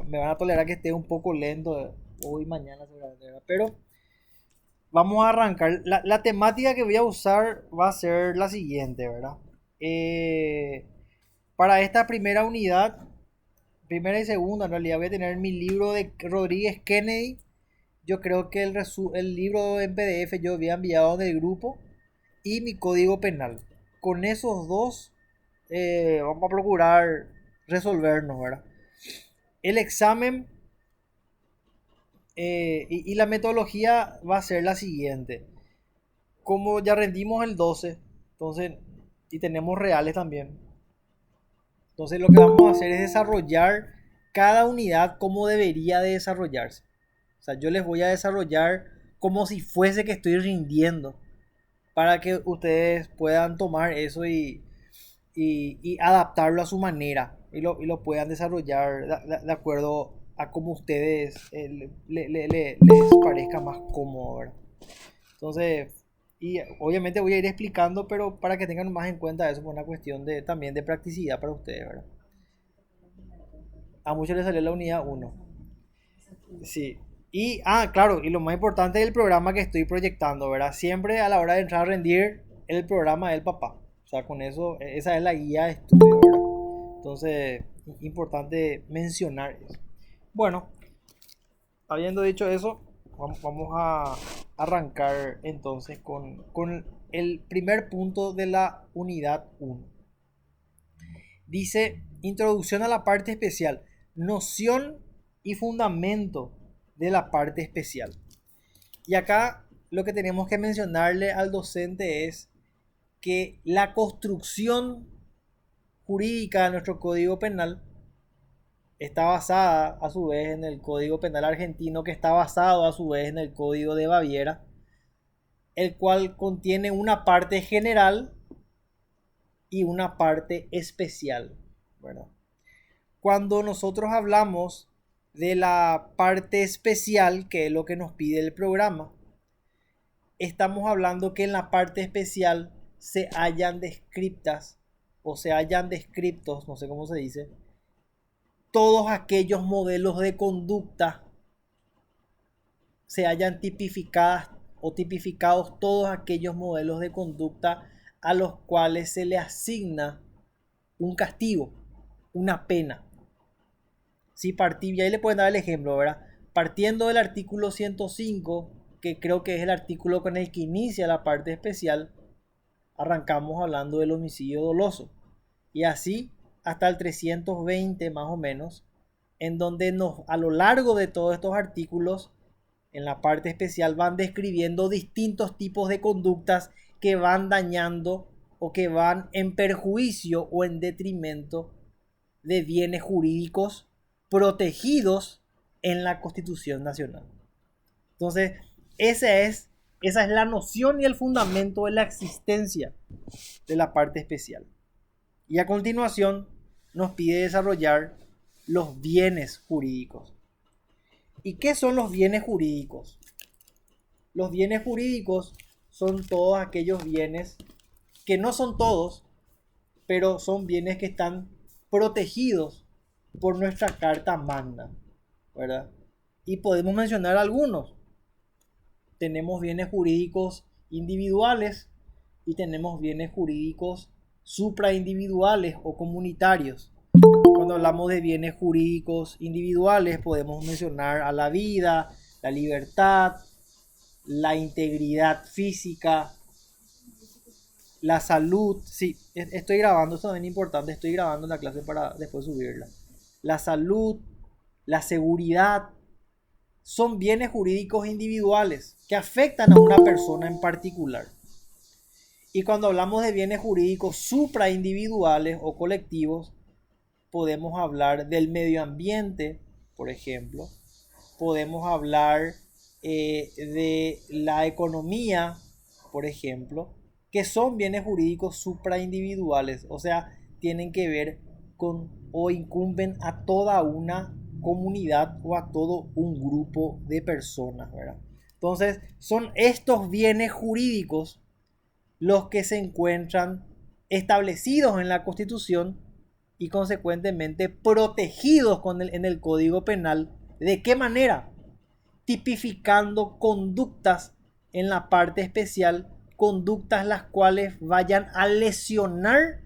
me van a tolerar que esté un poco lento hoy, mañana, seguramente, ¿verdad? Pero vamos a arrancar. La temática que voy a usar va a ser la siguiente, ¿verdad? Eh, para esta primera unidad, primera y segunda, en realidad voy a tener mi libro de Rodríguez Kennedy. Yo creo que el libro en PDF yo había enviado del grupo y mi código penal. Con esos dos vamos a procurar resolvernos, ¿verdad? El examen y la metodología va a ser la siguiente. Como ya rendimos el 12, entonces, y tenemos reales también, entonces lo que vamos a hacer es desarrollar cada unidad como debería de desarrollarse. O sea, yo les voy a desarrollar como si fuese que estoy rindiendo para que ustedes puedan tomar eso y adaptarlo a su manera y lo puedan desarrollar de acuerdo a como ustedes les parezca más cómodo, ¿verdad? Entonces, y obviamente voy a ir explicando, pero para que tengan más en cuenta eso, por una cuestión de, también de practicidad para ustedes, ¿verdad? A muchos les salió la unidad uno. Sí. Y, claro, y lo más importante del programa que estoy proyectando, ¿verdad? Siempre a la hora de entrar a rendir el programa del papá. O sea, con eso, esa es la guía de estudio, ¿verdad? Entonces, importante mencionar eso. Bueno, habiendo dicho eso, vamos a arrancar entonces con el primer punto de la unidad uno. Dice, introducción a la parte especial, noción y fundamento de la parte especial. Y acá lo que tenemos que mencionarle al docente es que la construcción jurídica de nuestro Código Penal está basada a su vez en el Código Penal argentino, que está basado a su vez en el Código de Baviera, el cual contiene una parte general y una parte especial, ¿verdad? Cuando nosotros hablamos de la parte especial, que es lo que nos pide el programa, estamos hablando que en la parte especial se hayan descriptas o se hayan descriptos, no sé cómo se dice, todos aquellos modelos de conducta, se hayan tipificadas o tipificados todos aquellos modelos de conducta a los cuales se le asigna un castigo, una pena. Si partí, y ahí le pueden dar el ejemplo, ¿verdad? Partiendo del artículo 105, que creo que es el artículo con el que inicia la parte especial, arrancamos hablando del homicidio doloso. Y así hasta el 320 más o menos, en donde a lo largo de todos estos artículos, en la parte especial van describiendo distintos tipos de conductas que van dañando o que van en perjuicio o en detrimento de bienes jurídicos protegidos en la Constitución Nacional. Entonces, esa es la noción y el fundamento de la existencia de la parte especial. Y a continuación nos pide desarrollar los bienes jurídicos. ¿Y qué son los bienes jurídicos? Los bienes jurídicos son todos aquellos bienes que no son todos, pero son bienes que están protegidos por nuestra Carta Magna, ¿verdad? Y podemos mencionar algunos. Tenemos bienes jurídicos individuales y tenemos bienes jurídicos supraindividuales o comunitarios. Cuando hablamos de bienes jurídicos individuales podemos mencionar a la vida, la libertad, la integridad física, la salud. Sí, estoy grabando, esto es importante, estoy grabando la clase para después subirla. La salud, la seguridad, son bienes jurídicos individuales que afectan a una persona en particular. Y cuando hablamos de bienes jurídicos supraindividuales o colectivos, podemos hablar del medio ambiente, por ejemplo. Podemos hablar de la economía, por ejemplo, que son bienes jurídicos supraindividuales, o sea, tienen que ver con o incumben a toda una comunidad o a todo un grupo de personas, ¿verdad? Entonces, son estos bienes jurídicos los que se encuentran establecidos en la Constitución y consecuentemente protegidos en el Código Penal. ¿De qué manera? Tipificando conductas en la parte especial, conductas las cuales vayan a lesionar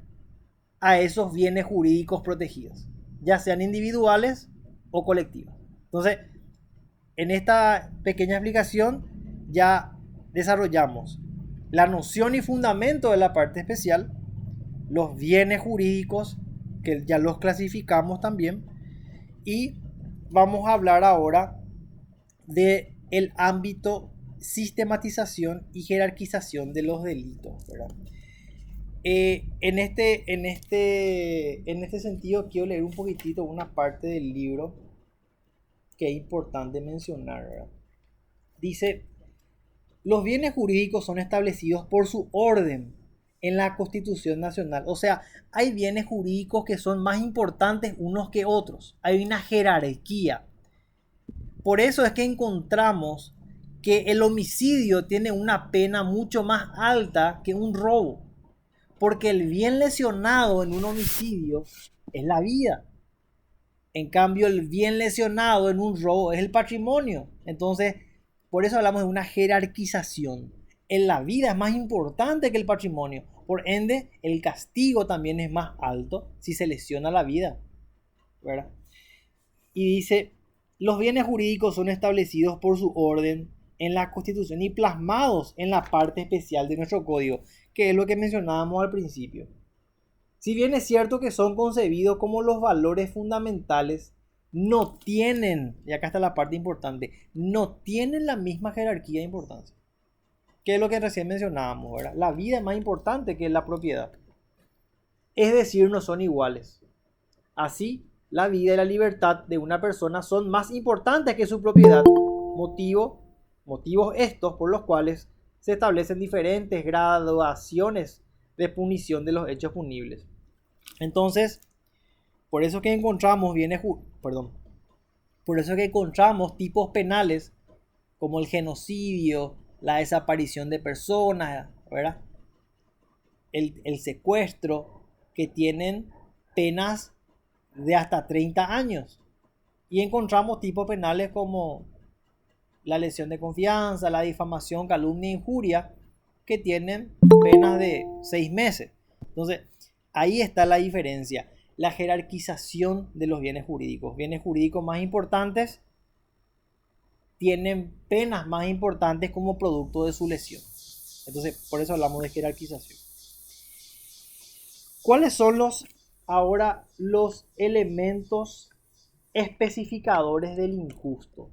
a esos bienes jurídicos protegidos, ya sean individuales o colectivos. Entonces, en esta pequeña explicación ya desarrollamos la noción y fundamento de la parte especial, los bienes jurídicos, que ya los clasificamos también, y vamos a hablar ahora de el ámbito sistematización y jerarquización de los delitos, ¿verdad? En este sentido quiero leer un poquitito una parte del libro que es importante mencionar, ¿verdad? Dice: los bienes jurídicos son establecidos por su orden en la Constitución Nacional. O sea, hay bienes jurídicos que son más importantes unos que otros. Hay una jerarquía. Por eso es que encontramos que el homicidio tiene una pena mucho más alta que un robo. Porque el bien lesionado en un homicidio es la vida. En cambio, el bien lesionado en un robo es el patrimonio. Entonces, por eso hablamos de una jerarquización. En la vida es más importante que el patrimonio. Por ende, el castigo también es más alto si se lesiona la vida, ¿verdad? Y dice: los bienes jurídicos son establecidos por su orden en la Constitución y plasmados en la parte especial de nuestro código, que es lo que mencionábamos al principio. Si bien es cierto que son concebidos como los valores fundamentales, no tienen, y acá está la parte importante, no tienen la misma jerarquía de importancia. Que es lo que recién mencionábamos, ¿verdad? La vida es más importante que la propiedad. Es decir, no son iguales. Así, la vida y la libertad de una persona son más importantes que su propiedad. Motivos estos por los cuales se establecen diferentes graduaciones de punición de los hechos punibles. Entonces, por eso que encontramos por eso que encontramos tipos penales como el genocidio, la desaparición de personas, ¿verdad? El secuestro, que tienen penas de hasta 30 años. Y encontramos tipos penales como la lesión de confianza, la difamación, calumnia e injuria, que tienen penas de 6 meses. Entonces, ahí está la diferencia, la jerarquización de los bienes jurídicos. Bienes jurídicos más importantes tienen penas más importantes como producto de su lesión. Entonces, por eso hablamos de jerarquización. ¿Cuáles son ahora los elementos especificadores del injusto?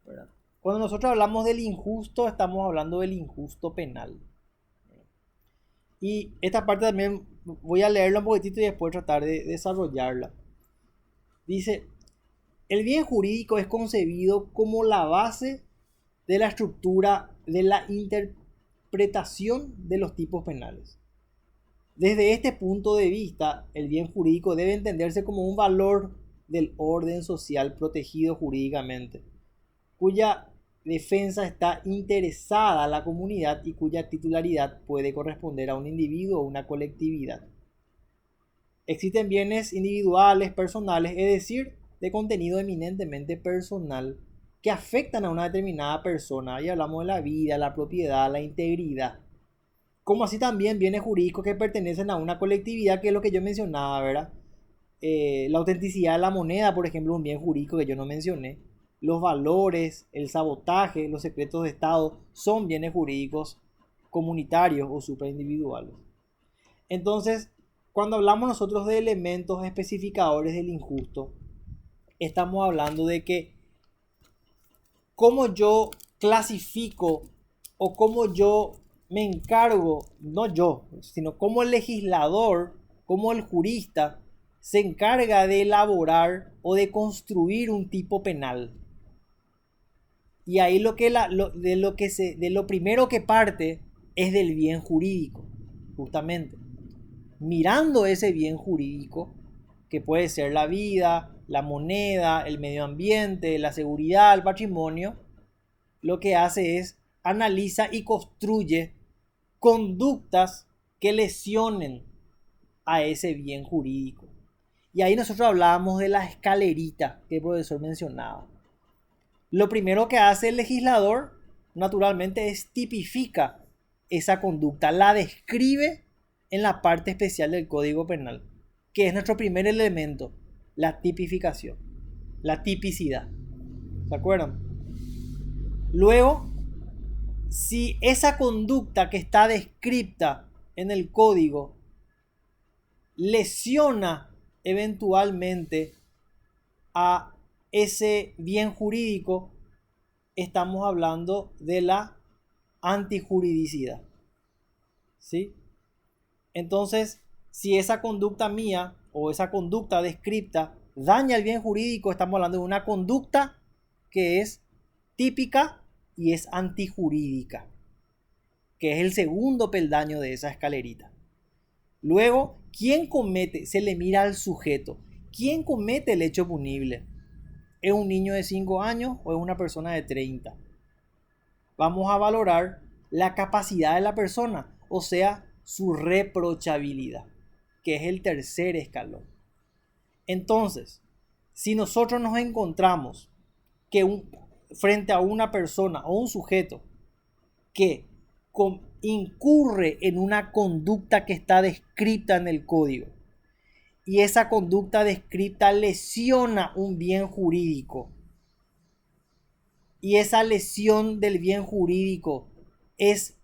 ¿Verdad? Cuando nosotros hablamos del injusto, estamos hablando del injusto penal. Y esta parte también voy a leerla un poquitito y después tratar de desarrollarla. Dice: el bien jurídico es concebido como la base de la estructura de la interpretación de los tipos penales. Desde este punto de vista, el bien jurídico debe entenderse como un valor del orden social protegido jurídicamente, cuya defensa está interesada a la comunidad y cuya titularidad puede corresponder a un individuo o una colectividad. Existen bienes individuales, personales, es decir, de contenido eminentemente personal, que afectan a una determinada persona. Ahí hablamos de la vida, la propiedad, la integridad. Como así también bienes jurídicos que pertenecen a una colectividad, que es lo que yo mencionaba, ¿verdad? La autenticidad de la moneda, por ejemplo, un bien jurídico que yo no mencioné. Los valores, el sabotaje, los secretos de Estado son bienes jurídicos comunitarios o supraindividuales. Entonces, cuando hablamos nosotros de elementos especificadores del injusto, estamos hablando de que cómo yo clasifico o cómo yo me encargo, no yo, sino como el legislador, como el jurista, se encarga de elaborar o de construir un tipo penal. Y ahí de lo primero que parte es del bien jurídico, justamente. Mirando ese bien jurídico, que puede ser la vida, la moneda, el medio ambiente, la seguridad, el patrimonio, lo que hace es analiza y construye conductas que lesionen a ese bien jurídico. Y ahí nosotros hablábamos de la escalerita que el profesor mencionaba. Lo primero que hace el legislador, naturalmente, es tipifica esa conducta, la describe en la parte especial del Código Penal, que es nuestro primer elemento, la tipificación, la tipicidad. ¿Se acuerdan? Luego, si esa conducta que está descrita en el código lesiona eventualmente a ese bien jurídico, estamos hablando de la antijuridicidad. ¿Sí? Entonces, si esa conducta mía o esa conducta descrita daña el bien jurídico, estamos hablando de una conducta que es típica y es antijurídica, que es el segundo peldaño de esa escalerita. Luego, ¿quién comete? Se le mira al sujeto. ¿Quién comete el hecho punible? ¿Es un niño de 5 años o es una persona de 30? Vamos a valorar la capacidad de la persona, o sea, su reprochabilidad, que es el tercer escalón. Entonces, si nosotros nos encontramos frente a una persona o un sujeto que incurre en una conducta que está descrita en el código y esa conducta descrita lesiona un bien jurídico y esa lesión del bien jurídico es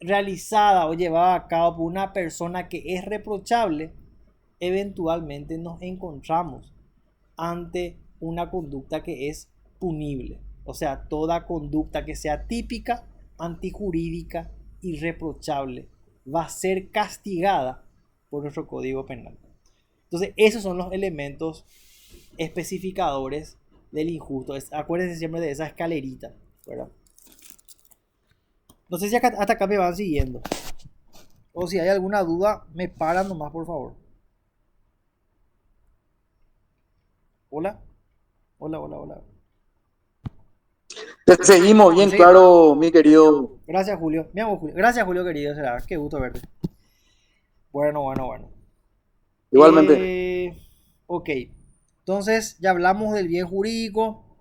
realizada o llevada a cabo por una persona que es reprochable, eventualmente nos encontramos ante una conducta que es punible. O sea, toda conducta que sea típica, antijurídica, irreprochable, va a ser castigada por nuestro Código Penal. Entonces, esos son los elementos especificadores del injusto. Acuérdense siempre de esa escalerita, ¿verdad? No sé si hasta acá me van siguiendo. O si hay alguna duda, me paran nomás, por favor. Hola. Hola. Te seguimos bien Sí. claro, mi querido. Gracias, Julio. Mi amo, Julio. Gracias, Julio, querido. Será. Qué gusto verte. Bueno. Igualmente. Ok. Entonces, ya hablamos del bien jurídico.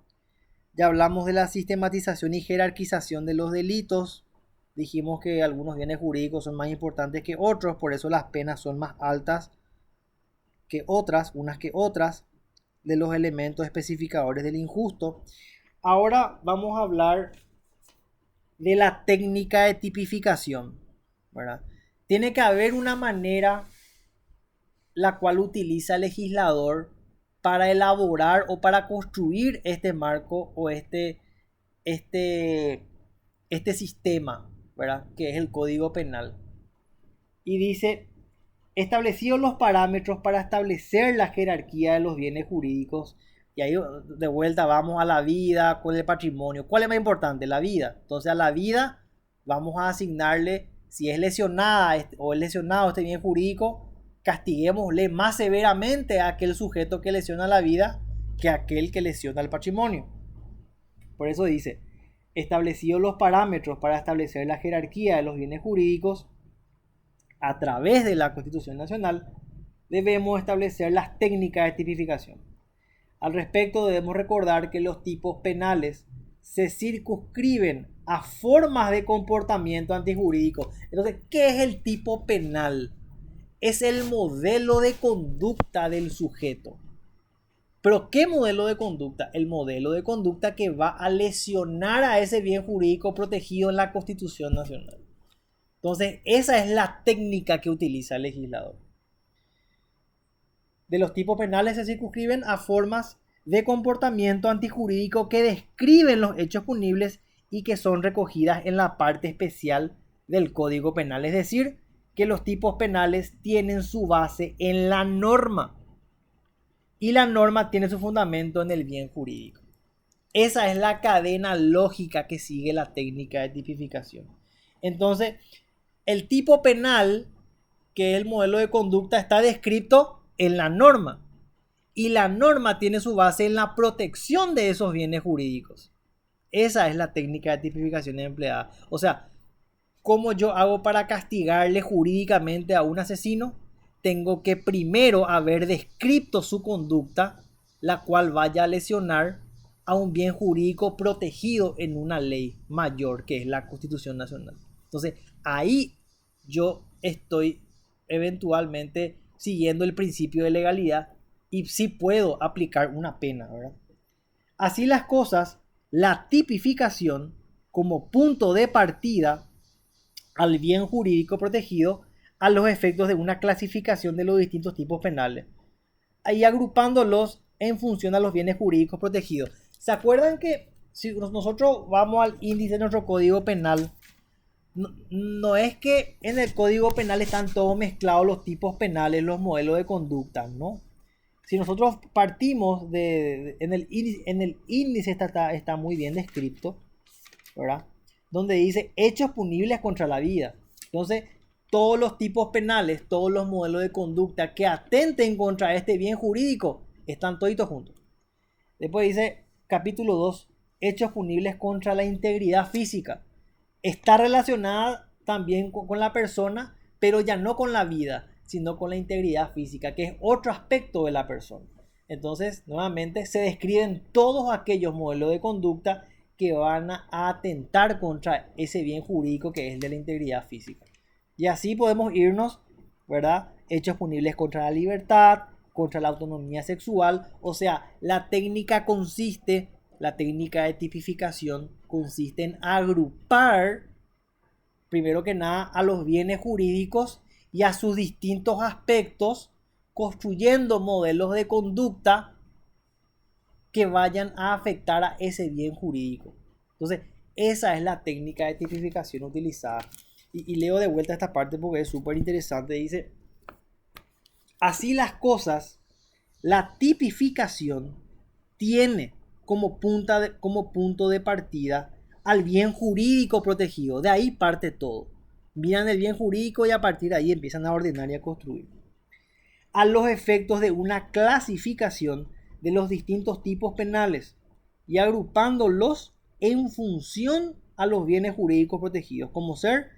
Ya hablamos de la sistematización y jerarquización de los delitos. Dijimos que algunos bienes jurídicos son más importantes que otros, por eso las penas son más altas que otras, unas que otras, de los elementos especificadores del injusto. Ahora vamos a hablar de la técnica de tipificación, ¿verdad? Tiene que haber una manera la cual utiliza el legislador para elaborar o para construir este marco o este sistema, ¿verdad? Que es el Código Penal. Y dice, establecidos los parámetros para establecer la jerarquía de los bienes jurídicos, y ahí de vuelta vamos a la vida con el patrimonio. ¿Cuál es más importante? La vida. Entonces a la vida vamos a asignarle, si es lesionada o es lesionado este bien jurídico, castiguémosle más severamente a aquel sujeto que lesiona la vida que a aquel que lesiona el patrimonio. Por eso dice, establecidos los parámetros para establecer la jerarquía de los bienes jurídicos a través de la Constitución Nacional, debemos establecer las técnicas de tipificación. Al respecto, debemos recordar que los tipos penales se circunscriben a formas de comportamiento antijurídico. Entonces, ¿qué es el tipo penal? Es el modelo de conducta del sujeto. ¿Pero qué modelo de conducta? El modelo de conducta que va a lesionar a ese bien jurídico protegido en la Constitución Nacional. Entonces, esa es la técnica que utiliza el legislador. De los tipos penales se circunscriben a formas de comportamiento antijurídico que describen los hechos punibles y que son recogidas en la parte especial del Código Penal. Es decir, que los tipos penales tienen su base en la norma y la norma tiene su fundamento en el bien jurídico. Esa es la cadena lógica que sigue la técnica de tipificación. Entonces, el tipo penal, que es el modelo de conducta, está descrito en la norma. Y la norma tiene su base en la protección de esos bienes jurídicos. Esa es la técnica de tipificación empleada. O sea, ¿cómo yo hago para castigarle jurídicamente a un asesino? tengo que primero haber descrito su conducta, la cual vaya a lesionar a un bien jurídico protegido en una ley mayor, que es la Constitución Nacional. Entonces, ahí yo estoy eventualmente siguiendo el principio de legalidad y sí puedo aplicar una pena, ¿verdad? Así las cosas, la tipificación como punto de partida al bien jurídico protegido a los efectos de una clasificación de los distintos tipos penales, ahí agrupándolos en función a los bienes jurídicos protegidos. ¿Se acuerdan que si nosotros vamos al índice de nuestro código penal, no es que en el código penal están todos mezclados los tipos penales, los modelos de conducta, ¿no? Si nosotros partimos en el índice está muy bien descrito, ¿verdad? Donde dice hechos punibles contra la vida. Entonces, todos los tipos penales, todos los modelos de conducta que atenten contra este bien jurídico, están toditos juntos. Después dice, capítulo 2, hechos punibles contra la integridad física. Está relacionada también con la persona, pero ya no con la vida, sino con la integridad física, que es otro aspecto de la persona. Entonces, nuevamente, se describen todos aquellos modelos de conducta que van a atentar contra ese bien jurídico que es el de la integridad física. Y así podemos irnos, ¿verdad? Hechos punibles contra la libertad, contra la autonomía sexual. O sea, la técnica de tipificación consiste en agrupar, primero que nada, a los bienes jurídicos y a sus distintos aspectos, construyendo modelos de conducta que vayan a afectar a ese bien jurídico. Entonces, esa es la técnica de tipificación utilizada. Y leo de vuelta esta parte porque es súper interesante. Dice, así las cosas, la tipificación tiene como punto de partida al bien jurídico protegido. De ahí parte todo. Miran el bien jurídico y a partir de ahí empiezan a ordenar y a construir. A los efectos de una clasificación de los distintos tipos penales y agrupándolos en función a los bienes jurídicos protegidos, como ser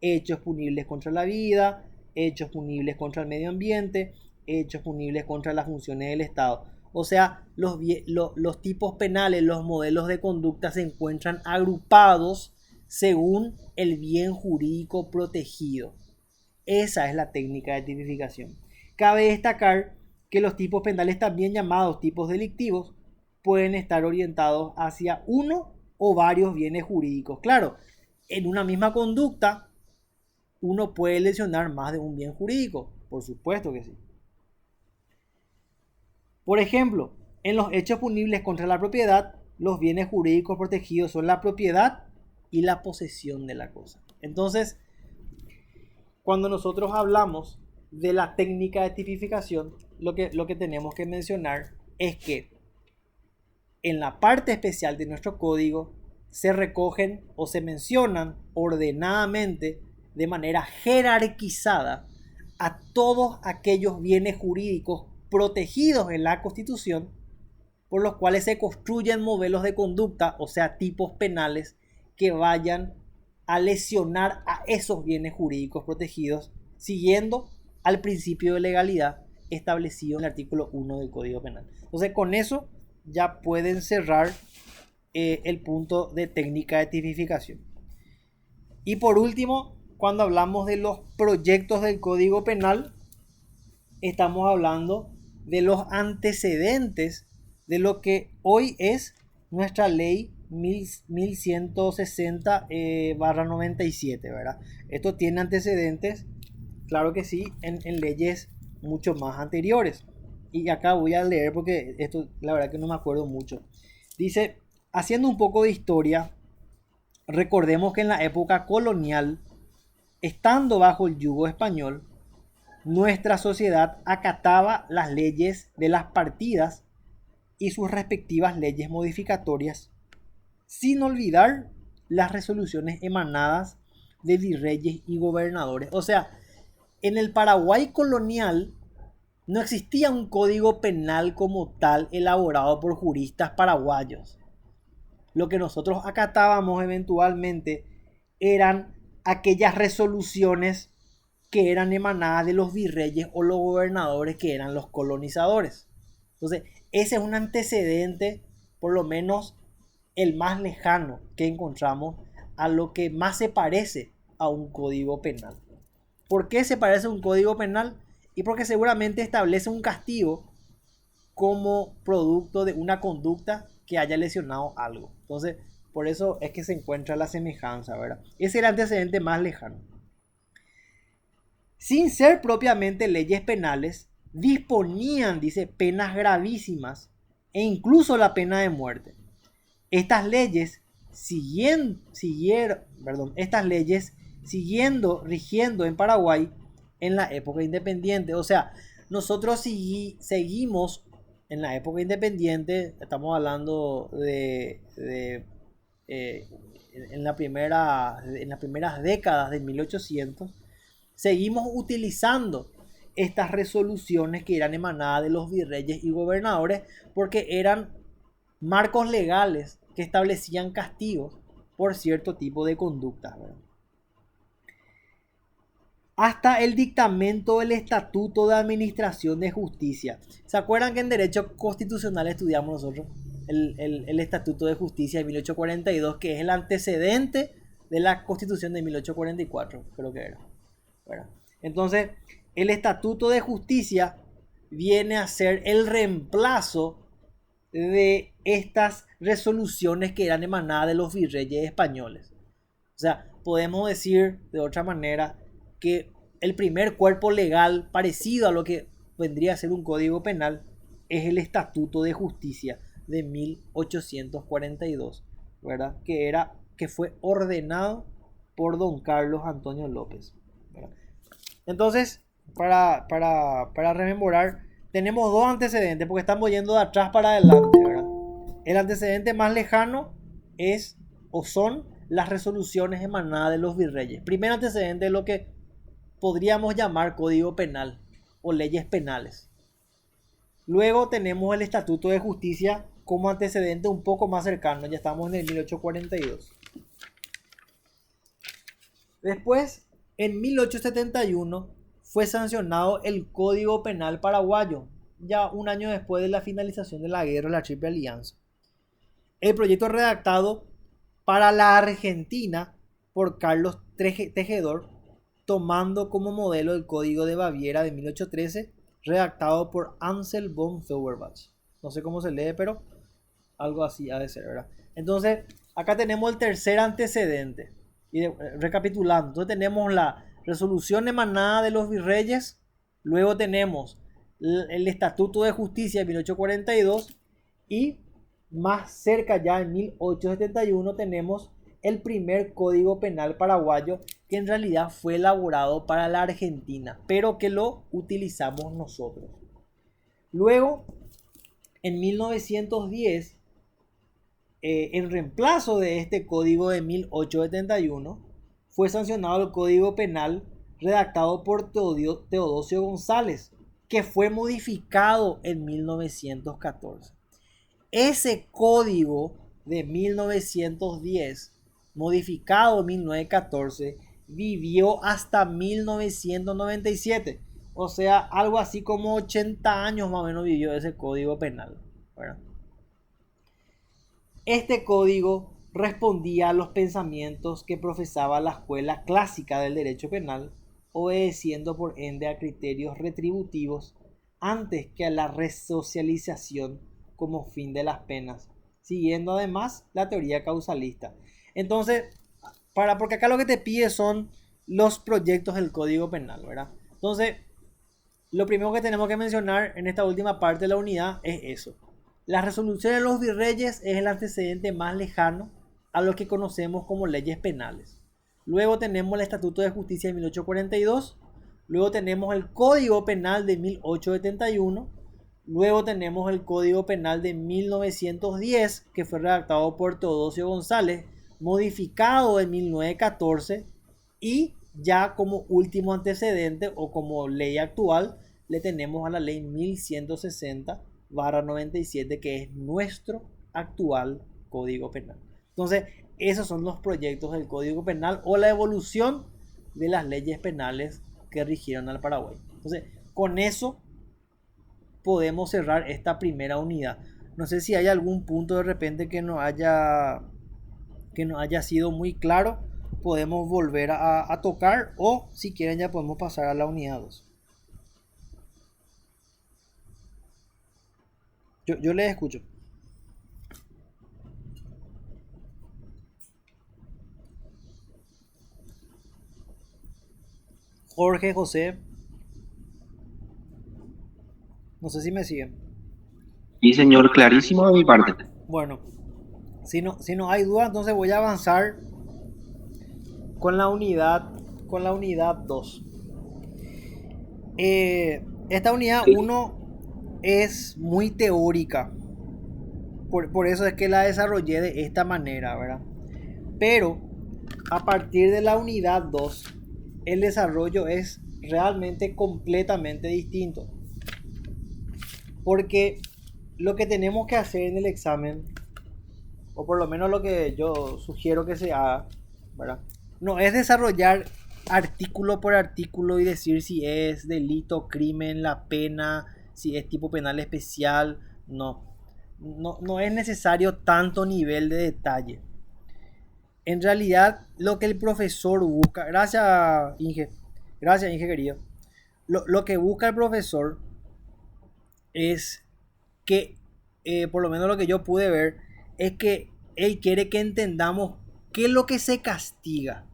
hechos punibles contra la vida, hechos punibles contra el medio ambiente, hechos punibles contra las funciones del Estado. O sea, los tipos penales, los modelos de conducta se encuentran agrupados según el bien jurídico protegido. Esa es la técnica de tipificación. Cabe destacar que los tipos penales, también llamados tipos delictivos, pueden estar orientados hacia uno o varios bienes jurídicos. Claro, en una misma conducta, uno puede lesionar más de un bien jurídico, por supuesto que sí. Por ejemplo, en los hechos punibles contra la propiedad, los bienes jurídicos protegidos son la propiedad y la posesión de la cosa. Entonces, cuando nosotros hablamos de la técnica de tipificación, lo que tenemos que mencionar es que en la parte especial de nuestro código se recogen o se mencionan ordenadamente, de manera jerarquizada, a todos aquellos bienes jurídicos protegidos en la Constitución, por los cuales se construyen modelos de conducta, o sea, tipos penales que vayan a lesionar a esos bienes jurídicos protegidos, siguiendo al principio de legalidad establecido en el artículo 1 del Código Penal. Entonces, con eso ya pueden cerrar el punto de técnica de tipificación. Y por último, cuando hablamos de los proyectos del Código Penal, estamos hablando de los antecedentes de lo que hoy es nuestra ley 1160/97, ¿verdad? Esto tiene antecedentes, claro que sí, en leyes mucho más anteriores. Y acá voy a leer porque esto la verdad que no me acuerdo mucho. Dice, haciendo un poco de historia, recordemos que en la época colonial, estando bajo el yugo español, nuestra sociedad acataba las leyes de las partidas y sus respectivas leyes modificatorias, sin olvidar las resoluciones emanadas de virreyes y gobernadores. O sea, en el Paraguay colonial no existía un código penal como tal elaborado por juristas paraguayos. Lo que nosotros acatábamos eventualmente eran aquellas resoluciones que eran emanadas de los virreyes o los gobernadores que eran los colonizadores. Entonces, ese es un antecedente, por lo menos el más lejano que encontramos a lo que más se parece a un código penal. ¿Por qué se parece a un código penal? Y porque seguramente establece un castigo como producto de una conducta que haya lesionado algo. Entonces, por eso es que se encuentra la semejanza, ¿verdad? Ese es el antecedente más lejano. Sin ser propiamente leyes penales, disponían, dice, penas gravísimas e incluso la pena de muerte. Estas leyes rigiendo en Paraguay en la época independiente. O sea, nosotros seguimos en la época independiente, estamos hablando en las primeras décadas de 1800, seguimos utilizando estas resoluciones que eran emanadas de los virreyes y gobernadores porque eran marcos legales que establecían castigos por cierto tipo de conductas, ¿verdad? Hasta el dictamento del Estatuto de Administración de Justicia. ¿Se acuerdan que en Derecho Constitucional estudiamos nosotros el Estatuto de Justicia de 1842, que es el antecedente de la Constitución de 1844? Creo que era. Bueno, entonces, el Estatuto de Justicia viene a ser el reemplazo de estas resoluciones que eran emanadas de los virreyes españoles. O sea, podemos decir de otra manera que el primer cuerpo legal parecido a lo que vendría a ser un código penal es el Estatuto de Justicia de 1842, ¿verdad? Que fue ordenado por don Carlos Antonio López, ¿verdad? Entonces, para rememorar, tenemos dos antecedentes porque estamos yendo de atrás para adelante, ¿verdad? El antecedente más lejano es o son las resoluciones emanadas de los virreyes. Primer antecedente es lo que podríamos llamar código penal o leyes penales. Luego tenemos el Estatuto de Justicia como antecedente un poco más cercano, ya estamos en el 1842. Después, en 1871, fue sancionado el Código Penal paraguayo, ya un año después de la finalización de la guerra de la Triple Alianza. El proyecto redactado para la Argentina por Carlos Tejedor, tomando como modelo el Código de Baviera de 1813, redactado por Ansel von Feuerbach. No sé cómo se lee, pero algo así ha de ser, ¿verdad? Entonces, acá tenemos el tercer antecedente. Y recapitulando, entonces tenemos la resolución emanada de los virreyes, luego tenemos el Estatuto de Justicia de 1842 y más cerca ya en 1871 tenemos el primer Código Penal paraguayo, que en realidad fue elaborado para la Argentina, pero que lo utilizamos nosotros. Luego, en 1910, en reemplazo de este código de 1871, fue sancionado el Código Penal redactado por Teodosio González, que fue modificado en 1914. Ese código de 1910, modificado en 1914, vivió hasta 1997. O sea, algo así como 80 años más o menos vivió ese código penal, ¿verdad? Este código respondía a los pensamientos que profesaba la escuela clásica del derecho penal, obedeciendo por ende a criterios retributivos antes que a la resocialización como fin de las penas, siguiendo además la teoría causalista. Entonces, porque acá lo que te pide son los proyectos del Código Penal, ¿verdad? Entonces, lo primero que tenemos que mencionar en esta última parte de la unidad es eso. La resolución de los virreyes es el antecedente más lejano a lo que conocemos como leyes penales. Luego tenemos el Estatuto de Justicia de 1842. Luego tenemos el Código Penal de 1871. Luego tenemos el Código Penal de 1910, que fue redactado por Teodosio González, modificado en 1914. Y ya como último antecedente o como ley actual, le tenemos a la ley 1160/97, que es nuestro actual Código Penal. Entonces, esos son los proyectos del Código Penal o la evolución de las leyes penales que rigieron al Paraguay. Entonces, con eso podemos cerrar esta primera unidad. No sé si hay algún punto de repente que no haya sido muy claro, podemos volver a tocar, o si quieren ya podemos pasar a la unidad 2. Yo les escucho. Jorge, José, no sé si me siguen. Sí, señor, clarísimo de mi parte. Bueno, si no hay duda, entonces voy a avanzar con con la unidad 2. Esta unidad Sí. 1 es muy teórica. Por eso es que la desarrollé de esta manera, ¿verdad? Pero a partir de la unidad 2, el desarrollo es realmente completamente distinto. Porque lo que tenemos que hacer en el examen, o por lo menos lo que yo sugiero que se haga, ¿verdad? No es desarrollar artículo por artículo y decir si es delito, crimen, la pena, si es tipo penal especial. No es necesario tanto nivel de detalle. En realidad, lo que el profesor busca, gracias Inge querido, lo que busca el profesor es que, por lo menos lo que yo pude ver, es que él quiere que entendamos qué es lo que se castiga,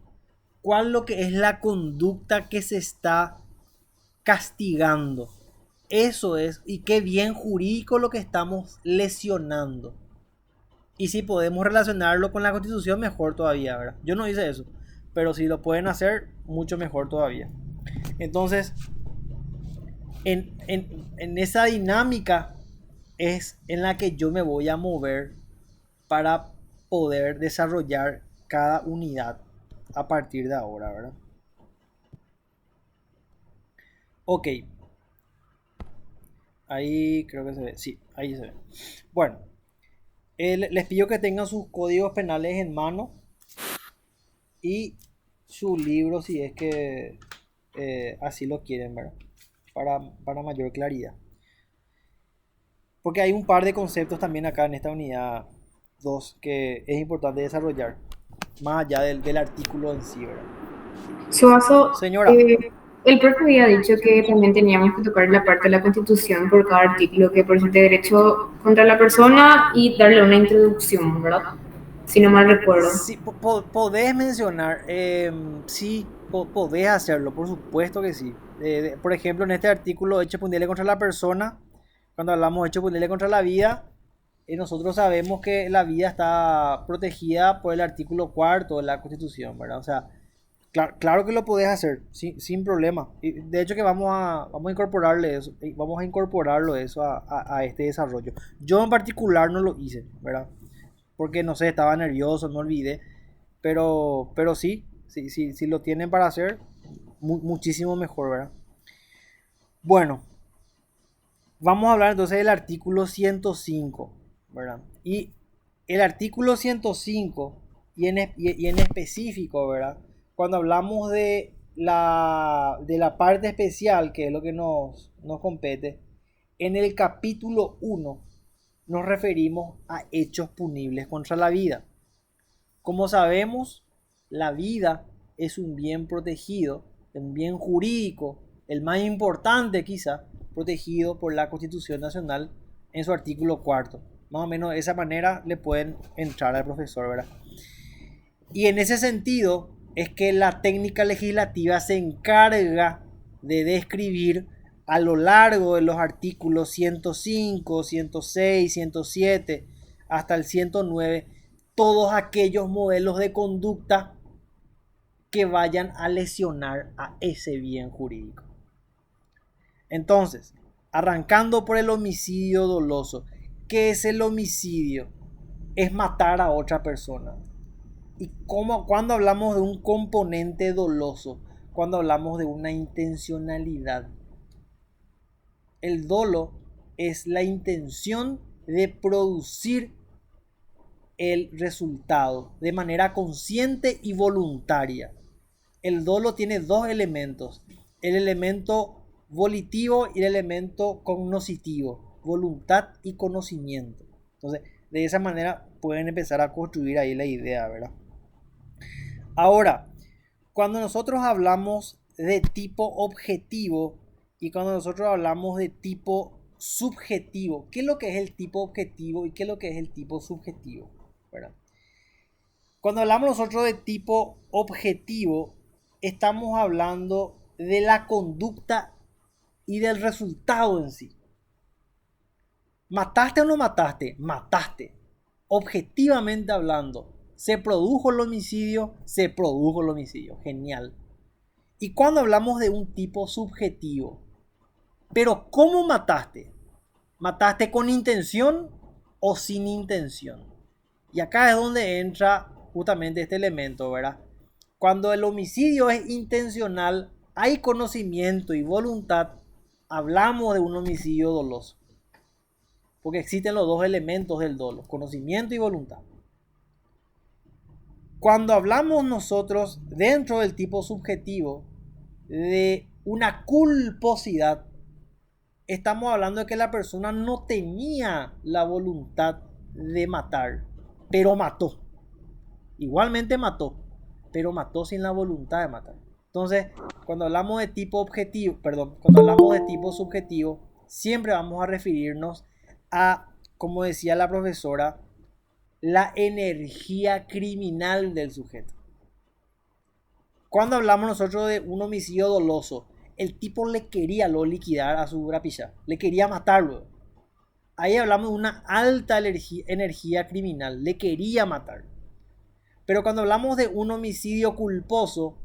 cuál es lo que es la conducta que se está castigando. Eso es, y qué bien jurídico lo que estamos lesionando. Y si podemos relacionarlo con la Constitución, mejor todavía, ¿verdad? Yo no hice eso, pero si lo pueden hacer, mucho mejor todavía. Entonces, en esa dinámica es en la que yo me voy a mover para poder desarrollar cada unidad a partir de ahora, ¿verdad? Ok, ahí creo que se ve, sí, ahí se ve. Bueno, les pido que tengan sus códigos penales en mano y su libro si es que así lo quieren, ¿verdad? Para mayor claridad. Porque hay un par de conceptos también acá en esta unidad 2 que es importante desarrollar, más allá del artículo en sí, ¿verdad? Suazo, Señora, el profe había dicho que también teníamos que tocar la parte de la Constitución por cada artículo, que por ejemplo, derecho contra la persona y darle una introducción, ¿verdad? Si no mal recuerdo. sí, podés mencionar, sí, podés hacerlo, por supuesto que sí. Por ejemplo, en este artículo, hecho punible contra la persona, cuando hablamos de hecho punible contra la vida, nosotros sabemos que la vida está protegida por el artículo 4 de la Constitución, ¿verdad? O sea, claro que lo podés hacer, sin problema. Y de hecho que vamos a incorporarle eso, vamos a incorporarlo eso a este desarrollo. Yo en particular no lo hice, ¿verdad? Porque no sé, estaba nervioso, me olvidé. Pero sí, si lo tienen para hacer, muchísimo mejor, ¿verdad? Bueno, vamos a hablar entonces del artículo 105, ¿verdad? Y el artículo 105, y en específico, ¿verdad? Cuando hablamos de la parte especial, que es lo que nos compete, en el capítulo 1 nos referimos a hechos punibles contra la vida. Como sabemos, la vida es un bien protegido, un bien jurídico, el más importante quizá, protegido por la Constitución Nacional en su artículo 4. Más o menos de esa manera le pueden entrar al profesor, ¿verdad? Y en ese sentido es que la técnica legislativa se encarga de describir a lo largo de los artículos 105, 106, 107 hasta el 109 todos aquellos modelos de conducta que vayan a lesionar a ese bien jurídico. Entonces, arrancando por el homicidio doloso. ¿Qué es el homicidio? Es matar a otra persona. ¿Y cuando hablamos de un componente doloso? Cuando hablamos de una intencionalidad. El dolo es la intención de producir el resultado de manera consciente y voluntaria. El dolo tiene dos elementos: el elemento volitivo y el elemento cognoscitivo, voluntad y conocimiento. Entonces, de esa manera pueden empezar a construir ahí la idea, ¿verdad? Ahora, cuando nosotros hablamos de tipo objetivo y cuando nosotros hablamos de tipo subjetivo, ¿qué es lo que es el tipo objetivo y qué es lo que es el tipo subjetivo? ¿Verdad? Cuando hablamos nosotros de tipo objetivo, estamos hablando de la conducta y del resultado en sí. ¿Mataste o no mataste? Mataste. Objetivamente hablando, ¿se produjo el homicidio? Se produjo el homicidio. Genial. Y cuando hablamos de un tipo subjetivo, ¿pero cómo mataste? ¿Mataste con intención o sin intención? Y acá es donde entra justamente este elemento, ¿verdad? Cuando el homicidio es intencional, hay conocimiento y voluntad, hablamos de un homicidio doloso. Porque existen los dos elementos del dolo, conocimiento y voluntad. Cuando hablamos nosotros dentro del tipo subjetivo de una culposidad, estamos hablando de que la persona no tenía la voluntad de matar, pero mató. Igualmente mató, pero mató sin la voluntad de matar. Entonces, cuando hablamos de tipo objetivo, cuando hablamos de tipo subjetivo, siempre vamos a referirnos a, como decía la profesora, la energía criminal del sujeto. Cuando hablamos nosotros de un homicidio doloso, el tipo le quería liquidar a su rapilla, le quería matarlo. Ahí hablamos de una alta energía criminal, le quería matar. Pero cuando hablamos de un homicidio culposo,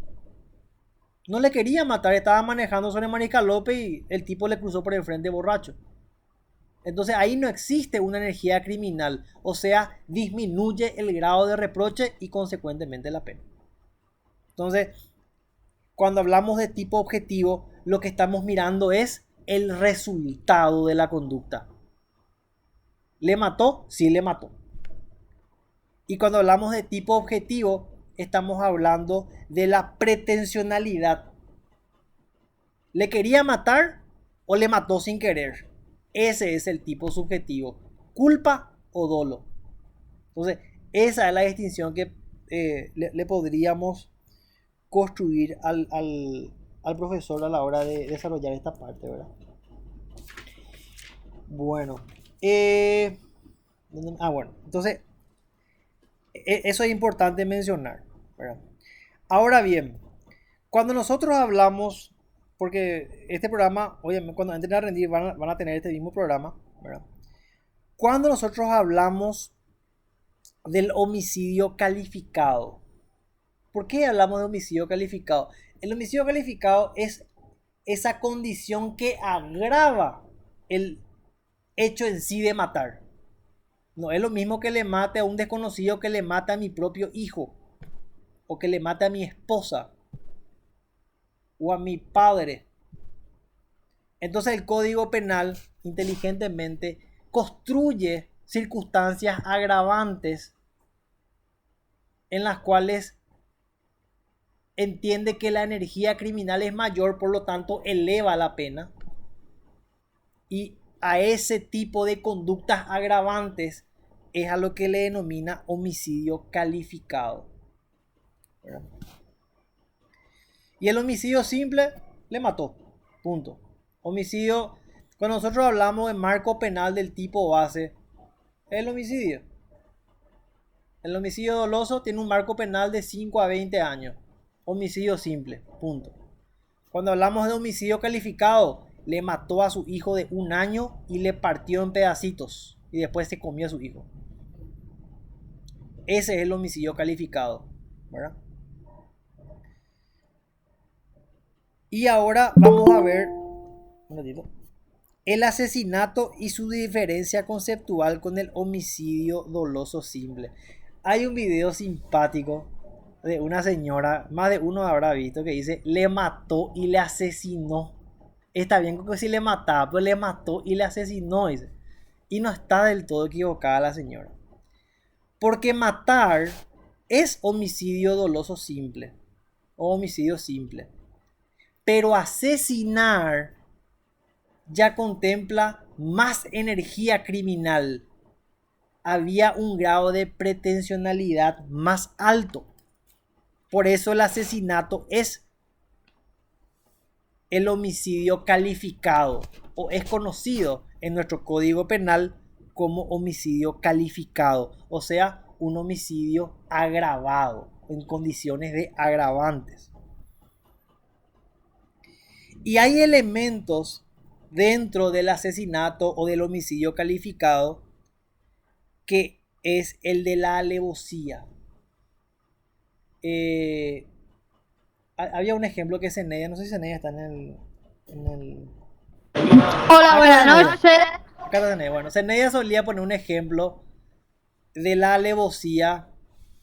no le quería matar, estaba manejando sobre Marica López y el tipo le cruzó por enfrente borracho. Entonces ahí no existe una energía criminal, o sea, disminuye el grado de reproche y consecuentemente la pena. Entonces, cuando hablamos de tipo objetivo, lo que estamos mirando es el resultado de la conducta. ¿Le mató? Sí, le mató. Y cuando hablamos de tipo objetivo, estamos hablando de la pretensionalidad. ¿Le quería matar o le mató sin querer? Ese es el tipo subjetivo. ¿Culpa o dolo? Entonces, esa es la distinción que le podríamos construir al profesor a la hora de desarrollar esta parte, ¿verdad? Bueno. Bueno. Entonces, eso es importante mencionar, ¿verdad? Ahora bien, cuando nosotros hablamos, porque este programa, obviamente, cuando entren a rendir van a tener este mismo programa, ¿verdad? Cuando nosotros hablamos del homicidio calificado, ¿por qué hablamos de homicidio calificado? El homicidio calificado es esa condición que agrava el hecho en sí de matar. No es lo mismo que le mate a un desconocido que le mate a mi propio hijo, o que le mate a mi esposa, o a mi padre. Entonces el Código Penal inteligentemente construye circunstancias agravantes en las cuales entiende que la energía criminal es mayor, por lo tanto eleva la pena, y a ese tipo de conductas agravantes es a lo que le denomina homicidio calificado, ¿verdad? Y el homicidio simple le mató, punto. Homicidio, cuando nosotros hablamos de marco penal del tipo base, el homicidio. El homicidio doloso tiene un marco penal de 5 a 20 años. Homicidio simple, punto. Cuando hablamos de homicidio calificado, le mató a su hijo de 1 año y le partió en pedacitos y después se comió a su hijo. Ese es el homicidio calificado, ¿verdad? Y ahora vamos a ver el asesinato y su diferencia conceptual con el homicidio doloso simple. Hay un video simpático de una señora, más de uno habrá visto, que dice: le mató y le asesinó. Está bien que si le mataba, pero le mató y le asesinó, dice. Y no está del todo equivocada la señora, porque matar es homicidio doloso simple o homicidio simple, Pero asesinar ya contempla más energía criminal. Había un grado de pretensionalidad más alto. Por eso el asesinato es el homicidio calificado, o es conocido en nuestro Código Penal como homicidio calificado, o sea, un homicidio agravado, en condiciones de agravantes. Y hay elementos dentro del asesinato o del homicidio calificado que es el de la alevosía. Había un ejemplo que Zeneida, no sé si Zeneida está en el... Hola, Acá buenas Zeneida. noches. Acá está Zeneida. Bueno, Zeneida solía poner un ejemplo de la alevosía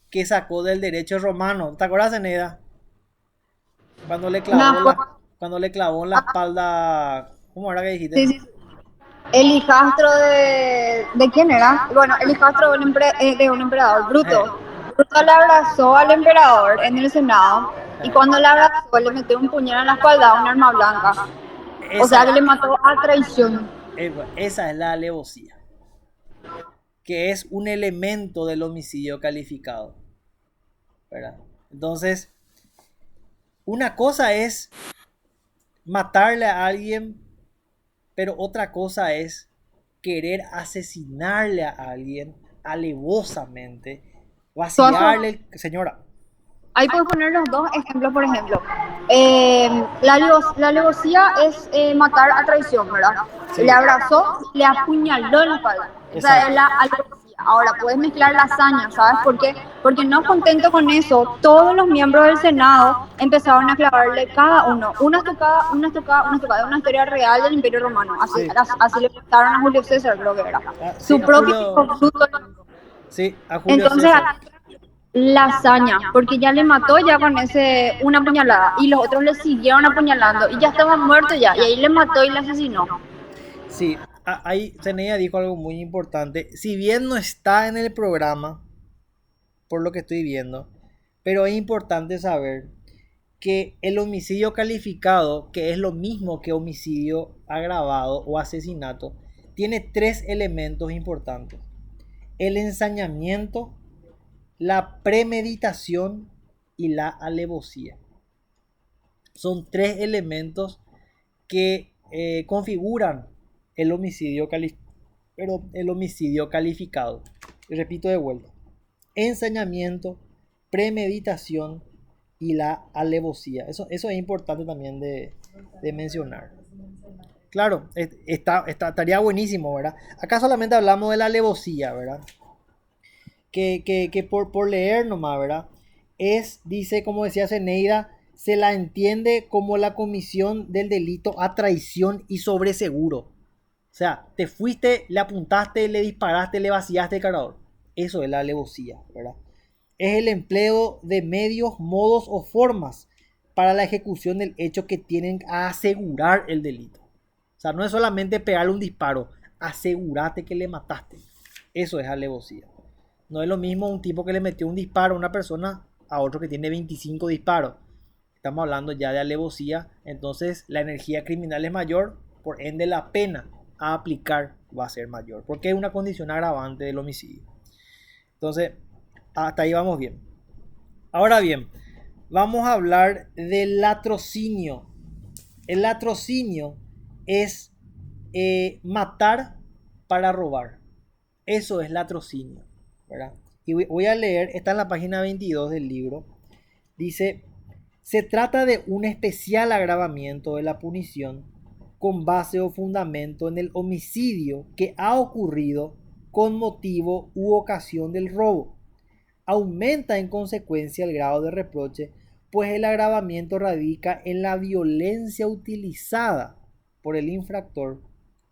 que sacó del derecho romano. ¿Te acuerdas, Zeneida? Cuando le Me clavó acuerdo. cuando le clavó en la espalda... ¿Cómo era que dijiste? Sí, sí, sí. El hijastro de quién era? Bueno, el hijastro de un emperador, Bruto. Bruto le abrazó al emperador en el Senado y cuando le abrazó le metió un puñal en la espalda a un arma blanca. O sea que le mató a traición. Esa es la alevosía, que es un elemento del homicidio calificado, ¿verdad? Entonces, una cosa es matarle a alguien, pero otra cosa es querer asesinarle a alguien alevosamente, vaciarle, señora. Ahí puedes poner los dos ejemplos, por ejemplo. La alevosía es matar a traición, ¿verdad? Sí. Le abrazó, le apuñaló en la espalda. O sea, Exacto. es la alevosía. Ahora, puedes mezclar la hazaña, ¿sabes por qué? Porque no contento con eso, todos los miembros del Senado empezaron a clavarle cada uno, una estocada, una historia real del Imperio Romano. Así, Sí. así le mataron a Julio César, creo que era. Sí, Su a propio Julio, hijo Bruto. sí, a Julio Entonces, César. la hazaña, porque ya le mató ya con ese una puñalada y los otros le siguieron apuñalando y ya estaba muerto ya y ahí le mató y le asesinó. Sí, ahí Zeneida dijo algo muy importante. Si bien no está en el programa, por lo que estoy viendo, pero es importante saber que el homicidio calificado, que es lo mismo que homicidio agravado o asesinato, tiene tres elementos importantes: el ensañamiento, la premeditación y la alevosía. Son tres elementos que configuran el homicidio calificado. Y repito de vuelta: ensañamiento, premeditación y la alevosía. Eso es importante también de mencionar. Claro, estaría buenísimo, ¿verdad? Acá solamente hablamos de la alevosía, ¿verdad? Que por leer nomás, ¿verdad? Dice, como decía Zeneida, se la entiende como la comisión del delito a traición y sobreseguro. O sea, te fuiste, le apuntaste, le disparaste, le vaciaste el cargador. Eso es la alevosía, ¿verdad? Es el empleo de medios, modos o formas para la ejecución del hecho que tienen a asegurar el delito. O sea, no es solamente pegarle un disparo, asegurate que le mataste. Eso es alevosía. No es lo mismo un tipo que le metió un disparo a una persona a otro que tiene 25 disparos. Estamos hablando ya de alevosía. Entonces la energía criminal es mayor, por ende la pena a aplicar va a ser mayor, porque es una condición agravante del homicidio. Entonces, hasta ahí vamos bien. Ahora bien, vamos a hablar del latrocinio. El latrocinio es matar para robar. Eso es latrocinio, ¿verdad? Y voy a leer, está en la página 22 del libro. Dice: se trata de un especial agravamiento de la punición con base o fundamento en el homicidio que ha ocurrido con motivo u ocasión del robo. Aumenta en consecuencia el grado de reproche, pues el agravamiento radica en la violencia utilizada por el infractor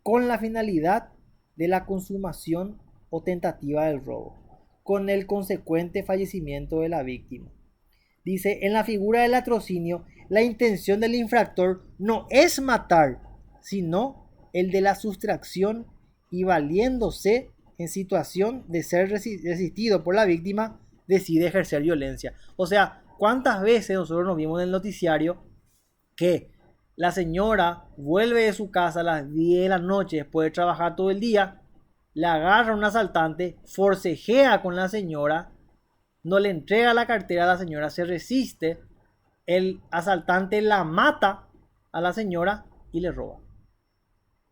con la finalidad de la consumación o tentativa del robo, con el consecuente fallecimiento de la víctima. Dice, en la figura del latrocinio, la intención del infractor no es matar, sino el de la sustracción, y valiéndose en situación de ser resistido por la víctima, decide ejercer violencia. O sea, ¿cuántas veces nosotros nos vimos en el noticiario que La señora vuelve de su casa a las 10 de la noche después de trabajar todo el día, le agarra un asaltante, forcejea con la señora, no le entrega la cartera a la señora, se resiste, el asaltante la mata a la señora y le roba.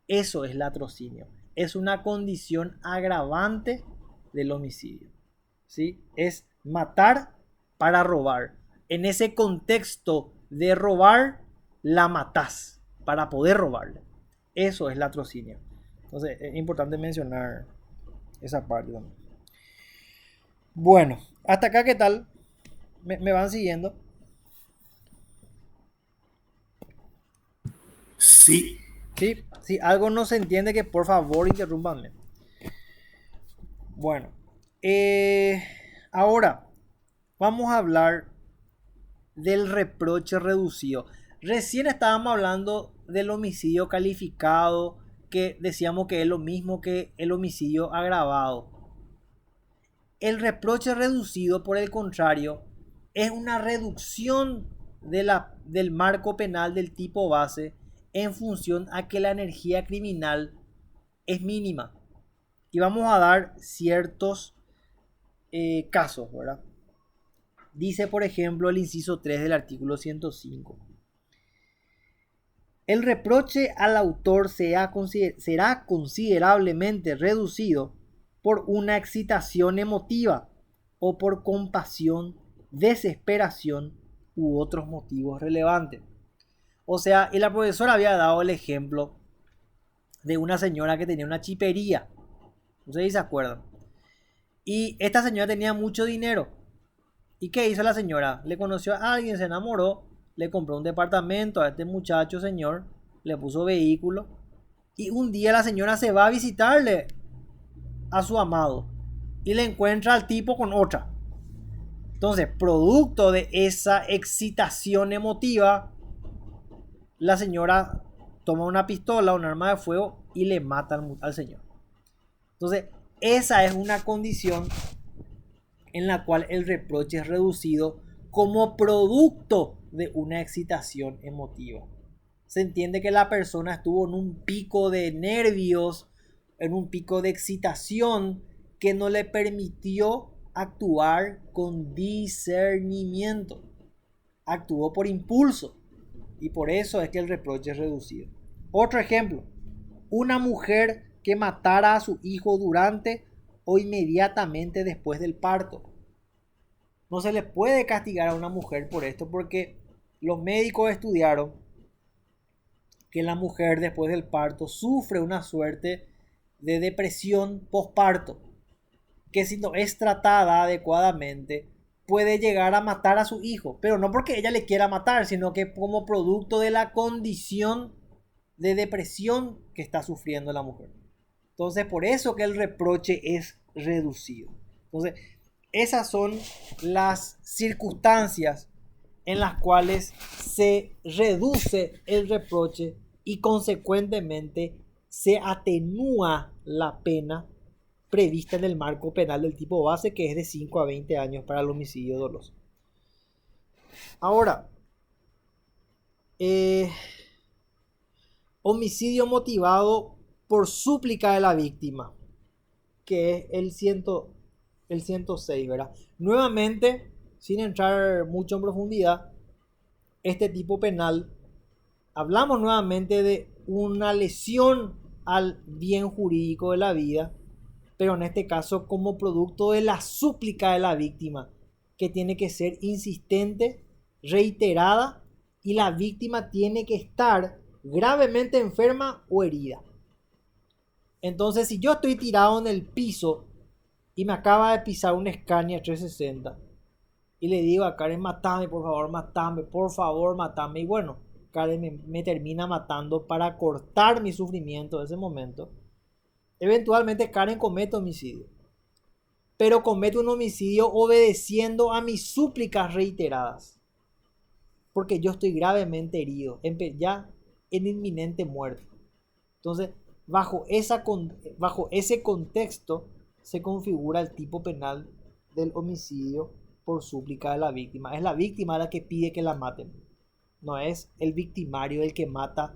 Eso es latrocinio. Es una condición agravante del homicidio. ¿Sí? Es matar para robar. En ese contexto de robar, la matás para poder robarle. Eso es latrocinio. Entonces es importante mencionar esa parte también. Bueno, hasta acá, ¿qué tal? ¿Me van siguiendo? Sí. Sí, si algo no se entiende, que por favor interrúmpanme. Bueno, ahora vamos a hablar del reproche reducido. Recién estábamos hablando del homicidio calificado, que decíamos que es lo mismo que el homicidio agravado. El reproche reducido, por el contrario, es una reducción del marco penal del tipo base en función a que la energía criminal es mínima. Y vamos a dar ciertos casos, ¿verdad? Dice, por ejemplo, el inciso 3 del artículo 105. El reproche al autor será considerablemente reducido por una excitación emotiva o por compasión, desesperación u otros motivos relevantes. O sea, y la profesora había dado el ejemplo de una señora que tenía una chipería. ¿Ustedes se acuerdan? Y esta señora tenía mucho dinero. ¿Y qué hizo la señora? Le conoció a alguien, se enamoró, le compró un departamento a este muchacho, señor, le puso vehículo. Y un día la señora se va a visitarle a su amado y le encuentra al tipo con otra. Entonces, producto de esa excitación emotiva, la señora toma una pistola, un arma de fuego y le mata al señor. Entonces, esa es una condición en la cual el reproche es reducido como producto de una excitación emotiva. Se entiende que la persona estuvo en un pico de nervios, en un pico de excitación que no le permitió actuar con discernimiento. Actuó por impulso. Y por eso es que el reproche es reducido. Otro ejemplo. Una mujer que matara a su hijo durante o inmediatamente después del parto. No se le puede castigar a una mujer por esto, porque los médicos estudiaron que la mujer después del parto sufre una suerte de depresión postparto, que si no es tratada adecuadamente puede llegar a matar a su hijo, pero no porque ella le quiera matar, sino que como producto de la condición de depresión que está sufriendo la mujer. Entonces, por eso que el reproche es reducido. Entonces, esas son las circunstancias en las cuales se reduce el reproche y consecuentemente se atenúa la pena prevista en el marco penal del tipo base, que es de 5 a 20 años para el homicidio doloso. Ahora, homicidio motivado por súplica de la víctima, que es el 106, ¿verdad? Nuevamente, sin entrar mucho en profundidad, este tipo penal, hablamos nuevamente de una lesión al bien jurídico de la vida, pero en este caso como producto de la súplica de la víctima, que tiene que ser insistente, reiterada, y la víctima tiene que estar gravemente enferma o herida. Entonces, si yo estoy tirado en el piso y me acaba de pisar un Scania 360 y le digo a Karen, matame, por favor, matame, y bueno, Karen me termina matando para cortar mi sufrimiento de ese momento, eventualmente Karen comete homicidio, pero comete un homicidio obedeciendo a mis súplicas reiteradas, porque yo estoy gravemente herido, ya en inminente muerte. Entonces, bajo ese contexto se configura el tipo penal del homicidio por súplica de la víctima. Es la víctima la que pide que la maten. No es el victimario el que mata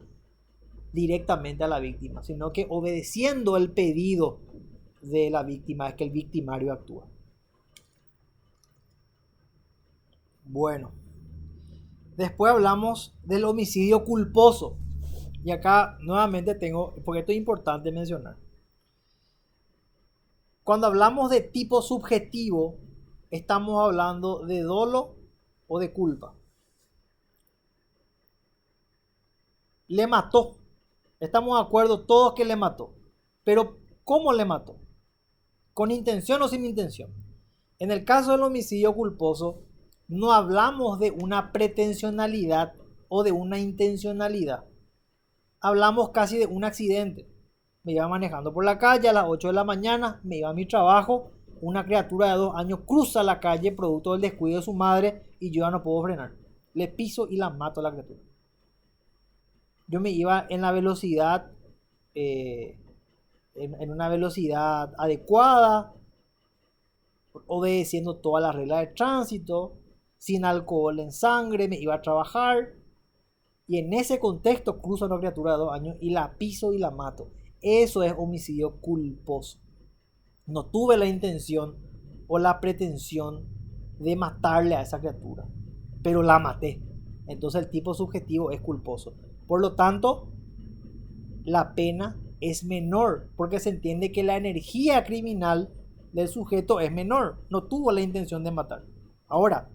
directamente a la víctima, sino que obedeciendo el pedido de la víctima es que el victimario actúa. Bueno, después hablamos del homicidio culposo. Y acá nuevamente tengo, porque esto es importante mencionar. Cuando hablamos de tipo subjetivo, estamos hablando de dolo o de culpa. Le mató. Estamos de acuerdo todos que le mató. Pero ¿cómo le mató? ¿Con intención o sin intención? En el caso del homicidio culposo, no hablamos de una pretensionalidad o de una intencionalidad. Hablamos casi de un accidente. Me iba manejando por la calle a las 8 de la mañana, me iba a mi trabajo, una criatura de 2 años cruza la calle producto del descuido de su madre y yo ya no puedo frenar. Le piso y la mato a la criatura. Yo me iba en la velocidad, en una velocidad adecuada, obedeciendo todas las reglas de tránsito, sin alcohol en sangre, me iba a trabajar. Y en ese contexto cruzo a una criatura de 2 años y la piso y la mato. Eso es homicidio culposo. No tuve la intención o la pretensión de matarle a esa criatura, pero la maté. Entonces el tipo subjetivo es culposo. Por lo tanto, la pena es menor, porque se entiende que la energía criminal del sujeto es menor. No tuvo la intención de matar. Ahora,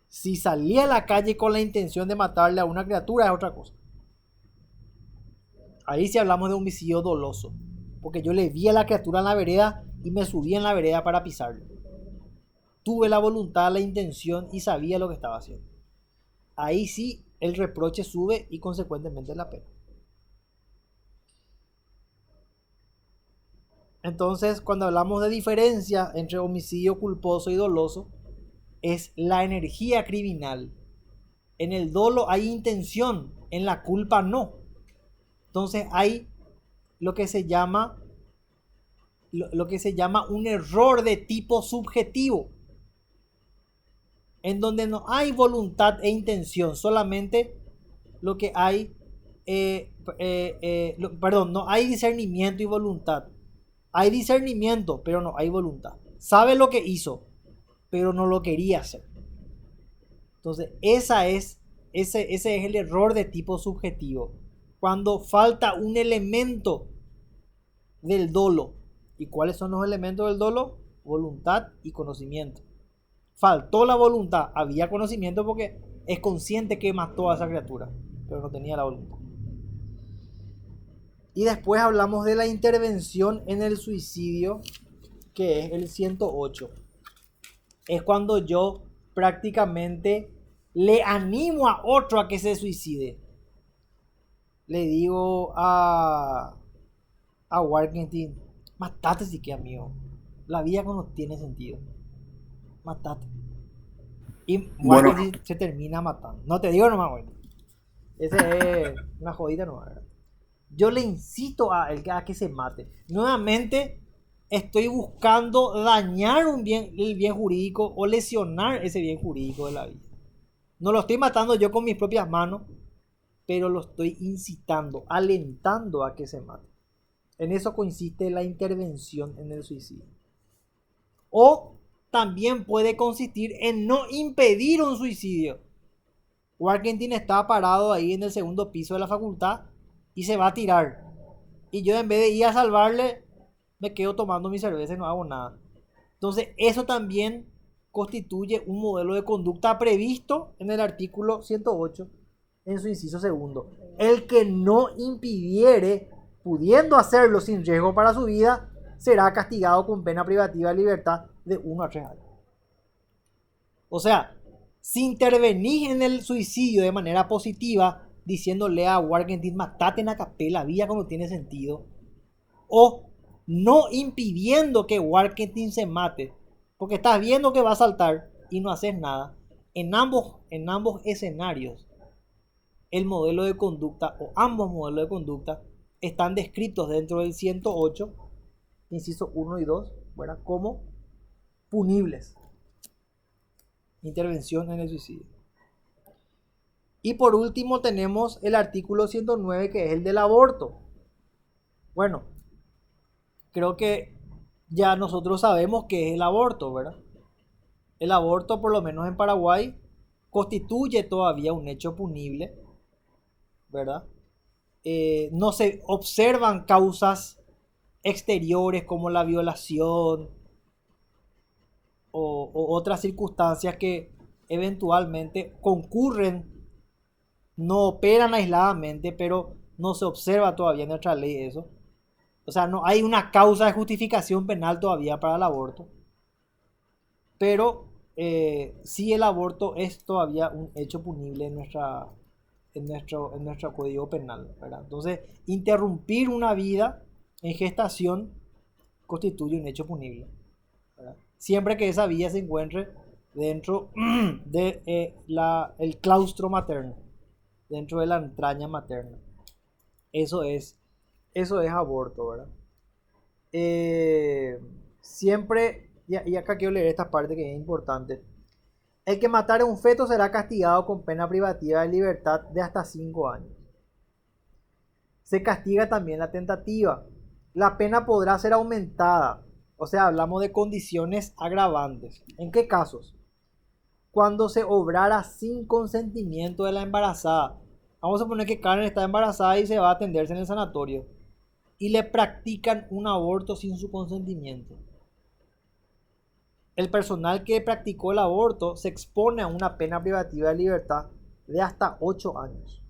si salía a la calle con la intención de matarle a una criatura es otra cosa. Ahí sí hablamos de homicidio doloso, porque yo le vi a la criatura en la vereda y me subí en la vereda para pisarle. Tuve la voluntad, la intención y sabía lo que estaba haciendo. Ahí sí el reproche sube y consecuentemente la pena. Entonces, cuando hablamos de diferencia entre homicidio culposo y doloso, es la energía criminal. En el dolo hay intención, en la culpa no. Entonces hay lo que se llama un error de tipo subjetivo, en donde no hay voluntad e intención, solamente lo que hay, no hay discernimiento y voluntad. Hay discernimiento, pero no hay voluntad. Sabe lo que hizo, pero no lo quería hacer. Entonces, ese es el error de tipo subjetivo. Cuando falta un elemento del dolo. ¿Y cuáles son los elementos del dolo? Voluntad y conocimiento. Faltó la voluntad, había conocimiento porque es consciente que mató a esa criatura, pero no tenía la voluntad. Y después hablamos de la intervención en el suicidio, que es el 108. Es cuando yo prácticamente le animo a otro a que se suicide. Le digo a Warkentin, matate si que amigo. La vida no tiene sentido. Matate. Y Warkentin se termina matando. No te digo nomás, bueno. Ese es una jodida nomás, ¿verdad? Yo le incito a él a que se mate. Nuevamente estoy buscando dañar el bien jurídico o lesionar ese bien jurídico de la vida. No lo estoy matando yo con mis propias manos, pero lo estoy incitando, alentando a que se mate. En eso consiste la intervención en el suicidio. O también puede consistir en no impedir un suicidio. Warkentin está parado ahí en el segundo piso de la facultad y se va a tirar. Y yo en vez de ir a salvarle, me quedo tomando mi cerveza y no hago nada. Entonces eso también constituye un modelo de conducta previsto en el artículo 108 en su inciso segundo. El que no impidiere, pudiendo hacerlo sin riesgo para su vida, será castigado con pena privativa de libertad de 1 a 3 años. O sea, si intervenís en el suicidio de manera positiva, diciéndole a Warkentin, matate en la capela, vida cuando tiene sentido, o no impidiendo que Warkentin se mate, porque estás viendo que va a saltar y no haces nada, en ambos escenarios, el modelo de conducta o ambos modelos de conducta están descritos dentro del 108, inciso 1 y 2, ¿verdad? Como punibles. Intervención en el suicidio. Y por último tenemos el artículo 109, que es el del aborto. Bueno, creo que ya nosotros sabemos qué es el aborto, ¿verdad? El aborto, por lo menos en Paraguay, constituye todavía un hecho punible, ¿verdad? No se observan causas exteriores como la violación o otras circunstancias que eventualmente concurren, no operan aisladamente, pero no se observa todavía en nuestra ley eso. O sea, no hay una causa de justificación penal todavía para el aborto. Pero sí, el aborto es todavía un hecho punible en nuestro código penal, ¿verdad? Entonces, interrumpir una vida en gestación constituye un hecho punible, ¿verdad? Siempre que esa vida se encuentre dentro del claustro materno, dentro de la entraña materna. Eso es aborto, ¿verdad? Siempre, y acá quiero leer esta parte que es importante. El que matare a un feto será castigado con pena privativa de libertad de hasta 5 años. Se castiga también la tentativa. La pena podrá ser aumentada. O sea, hablamos de condiciones agravantes. ¿En qué casos? Cuando se obrara sin consentimiento de la embarazada. Vamos a poner que Karen está embarazada y se va a atenderse en el sanatorio, y le practican un aborto sin su consentimiento. El personal que practicó el aborto se expone a una pena privativa de libertad de hasta 8 años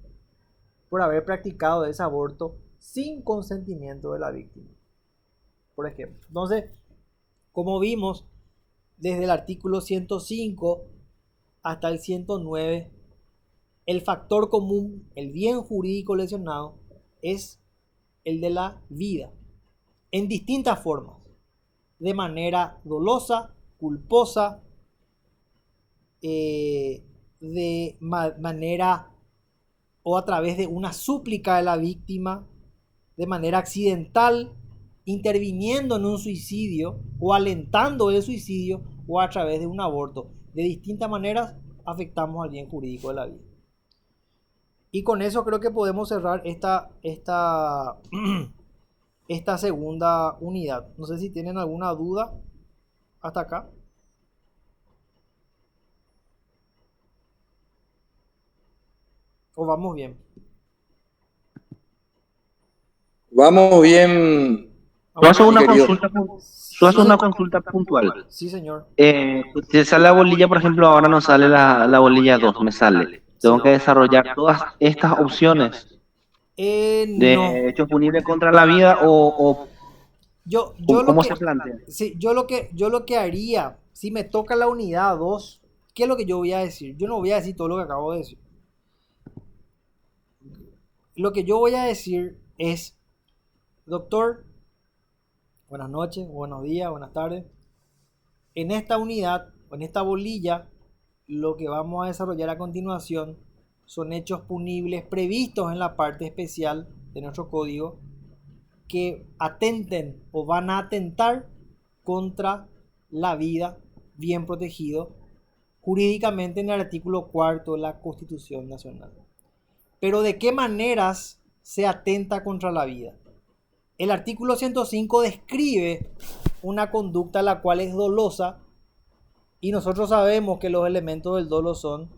por haber practicado ese aborto sin consentimiento de la víctima, por ejemplo. Entonces, como vimos, desde el artículo 105 hasta el 109, el factor común, el bien jurídico lesionado, es el de la vida, en distintas formas, de manera dolosa, culposa, de manera o a través de una súplica de la víctima, de manera accidental, interviniendo en un suicidio o alentando el suicidio, o a través de un aborto. De distintas maneras afectamos al bien jurídico de la vida. Y con eso creo que podemos cerrar esta segunda unidad. No sé si tienen alguna duda hasta acá. ¿O vamos bien? Vamos bien. Tú haces una querido. una consulta puntual. Sí, señor. Te sale la bolilla, por ejemplo, ahora no sale la bolilla 2, me sale. Tengo que desarrollar todas estas opciones de No. hechos punibles contra la vida o ¿cómo se plantea? Sí, yo lo que haría, si me toca la unidad 2, ¿qué es lo que yo voy a decir? Yo no voy a decir todo lo que acabo de decir. Lo que yo voy a decir es: doctor, buenas noches, buenos días, buenas tardes. En esta unidad, o en esta bolilla, lo que vamos a desarrollar a continuación son hechos punibles previstos en la parte especial de nuestro código que atenten o van a atentar contra la vida, bien protegido jurídicamente en el artículo 4 de la Constitución Nacional. Pero ¿de qué maneras se atenta contra la vida? El artículo 105 describe una conducta la cual es dolosa, y nosotros sabemos que los elementos del dolo son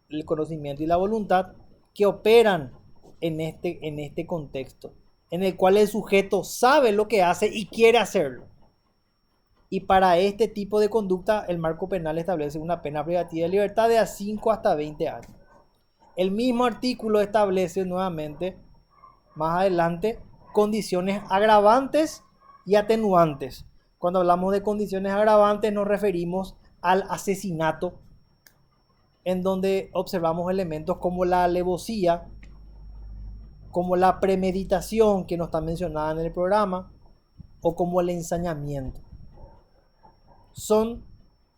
el conocimiento y la voluntad, que operan en este contexto, en el cual el sujeto sabe lo que hace y quiere hacerlo. Y para este tipo de conducta, el marco penal establece una pena privativa de libertad de a 5 hasta 20 años. El mismo artículo establece nuevamente, más adelante, condiciones agravantes y atenuantes. Cuando hablamos de condiciones agravantes nos referimos al asesinato, en donde observamos elementos como la alevosía, como la premeditación, que no está mencionada en el programa, o como el ensañamiento. Son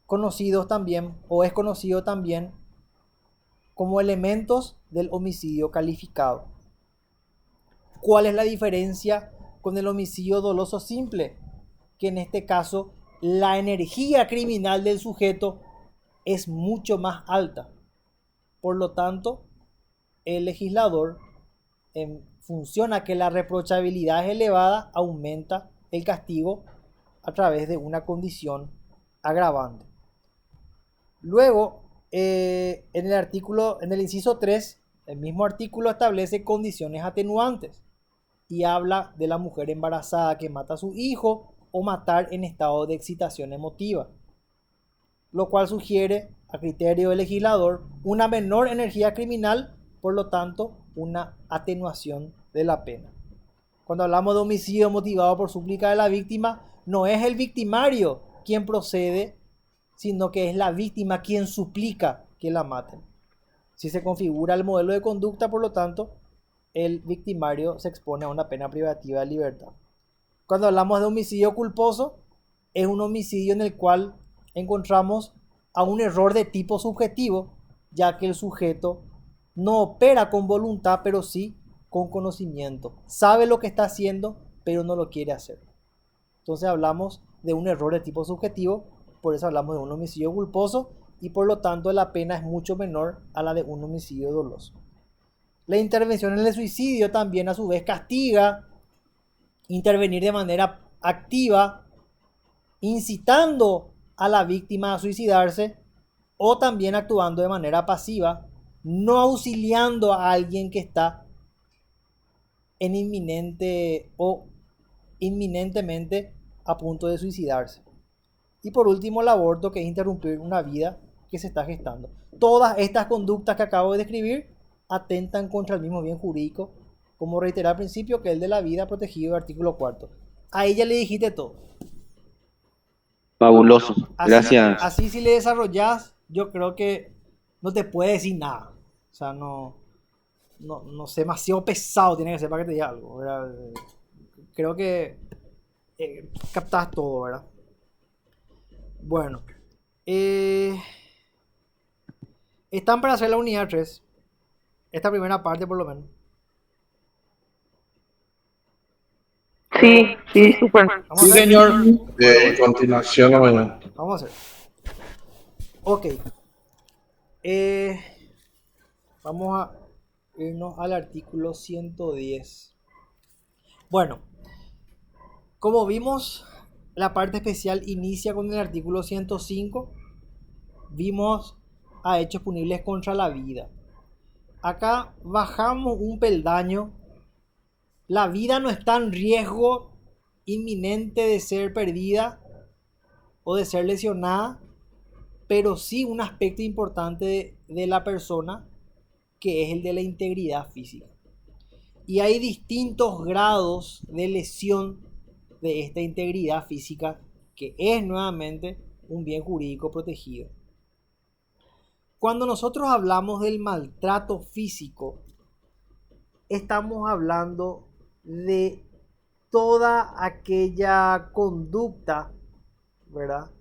conocidos también, o es conocido también, como elementos del homicidio calificado. ¿Cuál es la diferencia con el homicidio doloso simple? Que en este caso la energía criminal del sujeto es mucho más alta. Por lo tanto, el legislador, en función a que la reprochabilidad es elevada, aumenta el castigo a través de una condición agravante. Luego, en el inciso 3, el mismo artículo establece condiciones atenuantes y habla de la mujer embarazada que mata a su hijo o matar en estado de excitación emotiva, lo cual sugiere, a criterio del legislador, una menor energía criminal, por lo tanto, una atenuación de la pena. Cuando hablamos de homicidio motivado por súplica de la víctima, no es el victimario quien procede, sino que es la víctima quien suplica que la maten. Si se configura el modelo de conducta, por lo tanto, el victimario se expone a una pena privativa de libertad. Cuando hablamos de homicidio culposo, es un homicidio en el cual encontramos a un error de tipo subjetivo, ya que el sujeto no opera con voluntad, pero sí con conocimiento. Sabe lo que está haciendo, pero no lo quiere hacer. Entonces hablamos de un error de tipo subjetivo, por eso hablamos de un homicidio culposo y por lo tanto la pena es mucho menor a la de un homicidio doloso. La intervención en el suicidio también a su vez castiga intervenir de manera activa, incitando a la víctima a suicidarse, o también actuando de manera pasiva, no auxiliando a alguien que está en inminente o inminentemente a punto de suicidarse. Y por último, el aborto, que es interrumpir una vida que se está gestando. Todas estas conductas que acabo de describir atentan contra el mismo bien jurídico, como reiteré al principio, que es el de la vida protegido del artículo 4. Ahí ya le dijiste todo. Fabuloso. Gracias. Así si le desarrollas, yo creo que no te puede decir nada. O sea, no sé, demasiado pesado tiene que ser para que te diga algo, ¿verdad? Creo que captas todo, ¿verdad? Bueno. Están para hacer la unidad 3. Esta primera parte por lo menos. Sí, súper. Vamos a Sí, hacer. señor. Continuación la mañana. Vamos a hacer. Ok. Vamos a irnos al artículo 110. Bueno, como vimos, la parte especial inicia con el artículo 105. Vimos a hechos punibles contra la vida. Acá bajamos un peldaño. La vida no está en riesgo inminente de ser perdida o de ser lesionada, pero sí un aspecto importante de la persona, que es el de la integridad física. Y hay distintos grados de lesión de esta integridad física, que es nuevamente un bien jurídico protegido. Cuando nosotros hablamos del maltrato físico, estamos hablando de toda aquella conducta, ¿verdad?,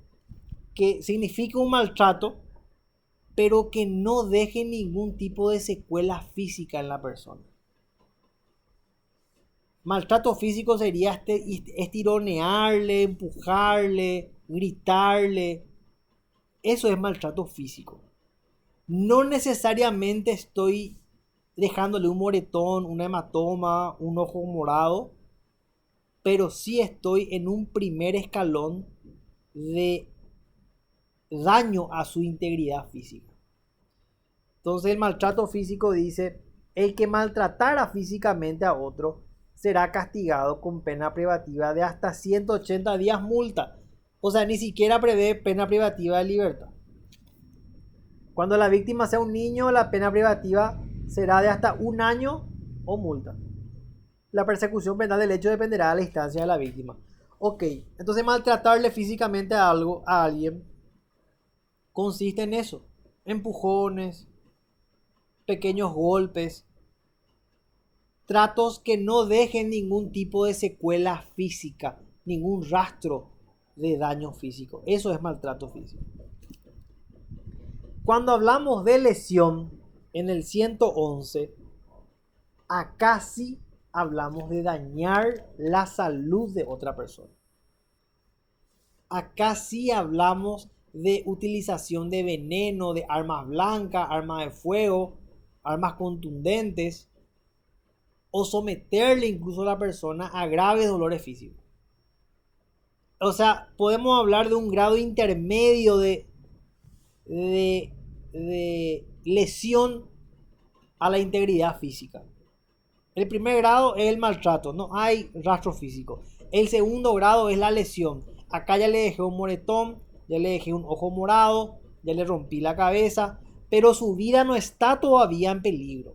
que significa un maltrato, pero que no deje ningún tipo de secuela física en la persona. Maltrato físico sería estironearle, empujarle, gritarle. Eso es maltrato físico. No necesariamente estoy dejándole un moretón, un hematoma, un ojo morado, pero sí estoy en un primer escalón de daño a su integridad física. Entonces el maltrato físico dice: el que maltratara físicamente a otro será castigado con pena privativa de hasta 180 días multa. O sea, ni siquiera prevé pena privativa de libertad. Cuando la víctima sea un niño, la pena privativa será de hasta 1 año o multa. La persecución penal del hecho dependerá de la instancia de la víctima. Ok, entonces maltratarle físicamente a alguien consiste en eso: empujones, pequeños golpes, tratos que no dejen ningún tipo de secuela física, ningún rastro de daño físico. Eso es maltrato físico. Cuando hablamos de lesión en el 111, acá sí hablamos de dañar la salud de otra persona. Acá sí hablamos de utilización de veneno, de armas blancas, armas de fuego, armas contundentes o someterle incluso a la persona a graves dolores físicos. O sea, podemos hablar de un grado intermedio de lesión a la integridad física. El primer grado es el maltrato, no hay rastro físico. El segundo grado es la lesión. Acá ya le dejé un moretón, ya le dejé un ojo morado, ya le rompí la cabeza, pero su vida no está todavía en peligro.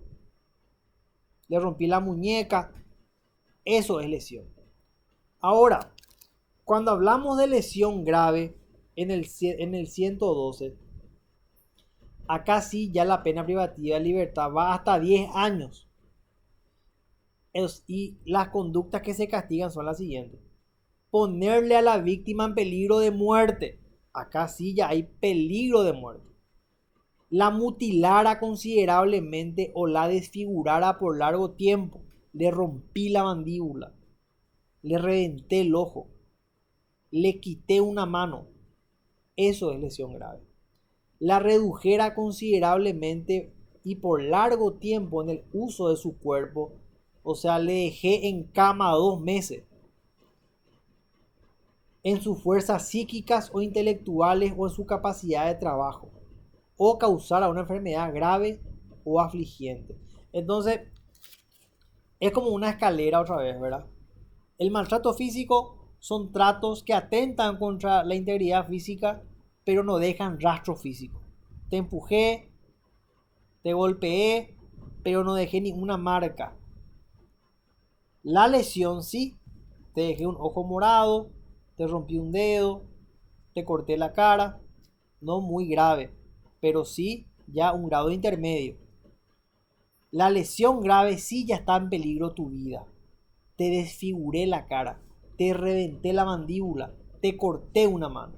Le rompí la muñeca, eso es lesión. Ahora, cuando hablamos de lesión grave en el 112, acá sí ya la pena privativa de libertad va hasta 10 años. Y las conductas que se castigan son las siguientes: ponerle a la víctima en peligro de muerte. Acá sí ya hay peligro de muerte. La mutilara considerablemente o la desfigurara por largo tiempo. Le rompí la mandíbula, le reventé el ojo, le quité una mano. Eso es lesión grave. La redujera considerablemente y por largo tiempo en el uso de su cuerpo. O sea, le dejé en cama 2 meses. En sus fuerzas psíquicas o intelectuales o en su capacidad de trabajo. O causara una enfermedad grave o afligiente. Entonces, es como una escalera otra vez, ¿verdad? El maltrato físico son tratos que atentan contra la integridad física, pero no dejan rastro físico. Te empujé, te golpeé, pero no dejé ninguna marca. La lesión sí, te dejé un ojo morado, te rompí un dedo, te corté la cara, no muy grave, pero sí ya un grado intermedio. La lesión grave sí ya está en peligro tu vida. Te desfiguré la cara, te reventé la mandíbula, te corté una mano.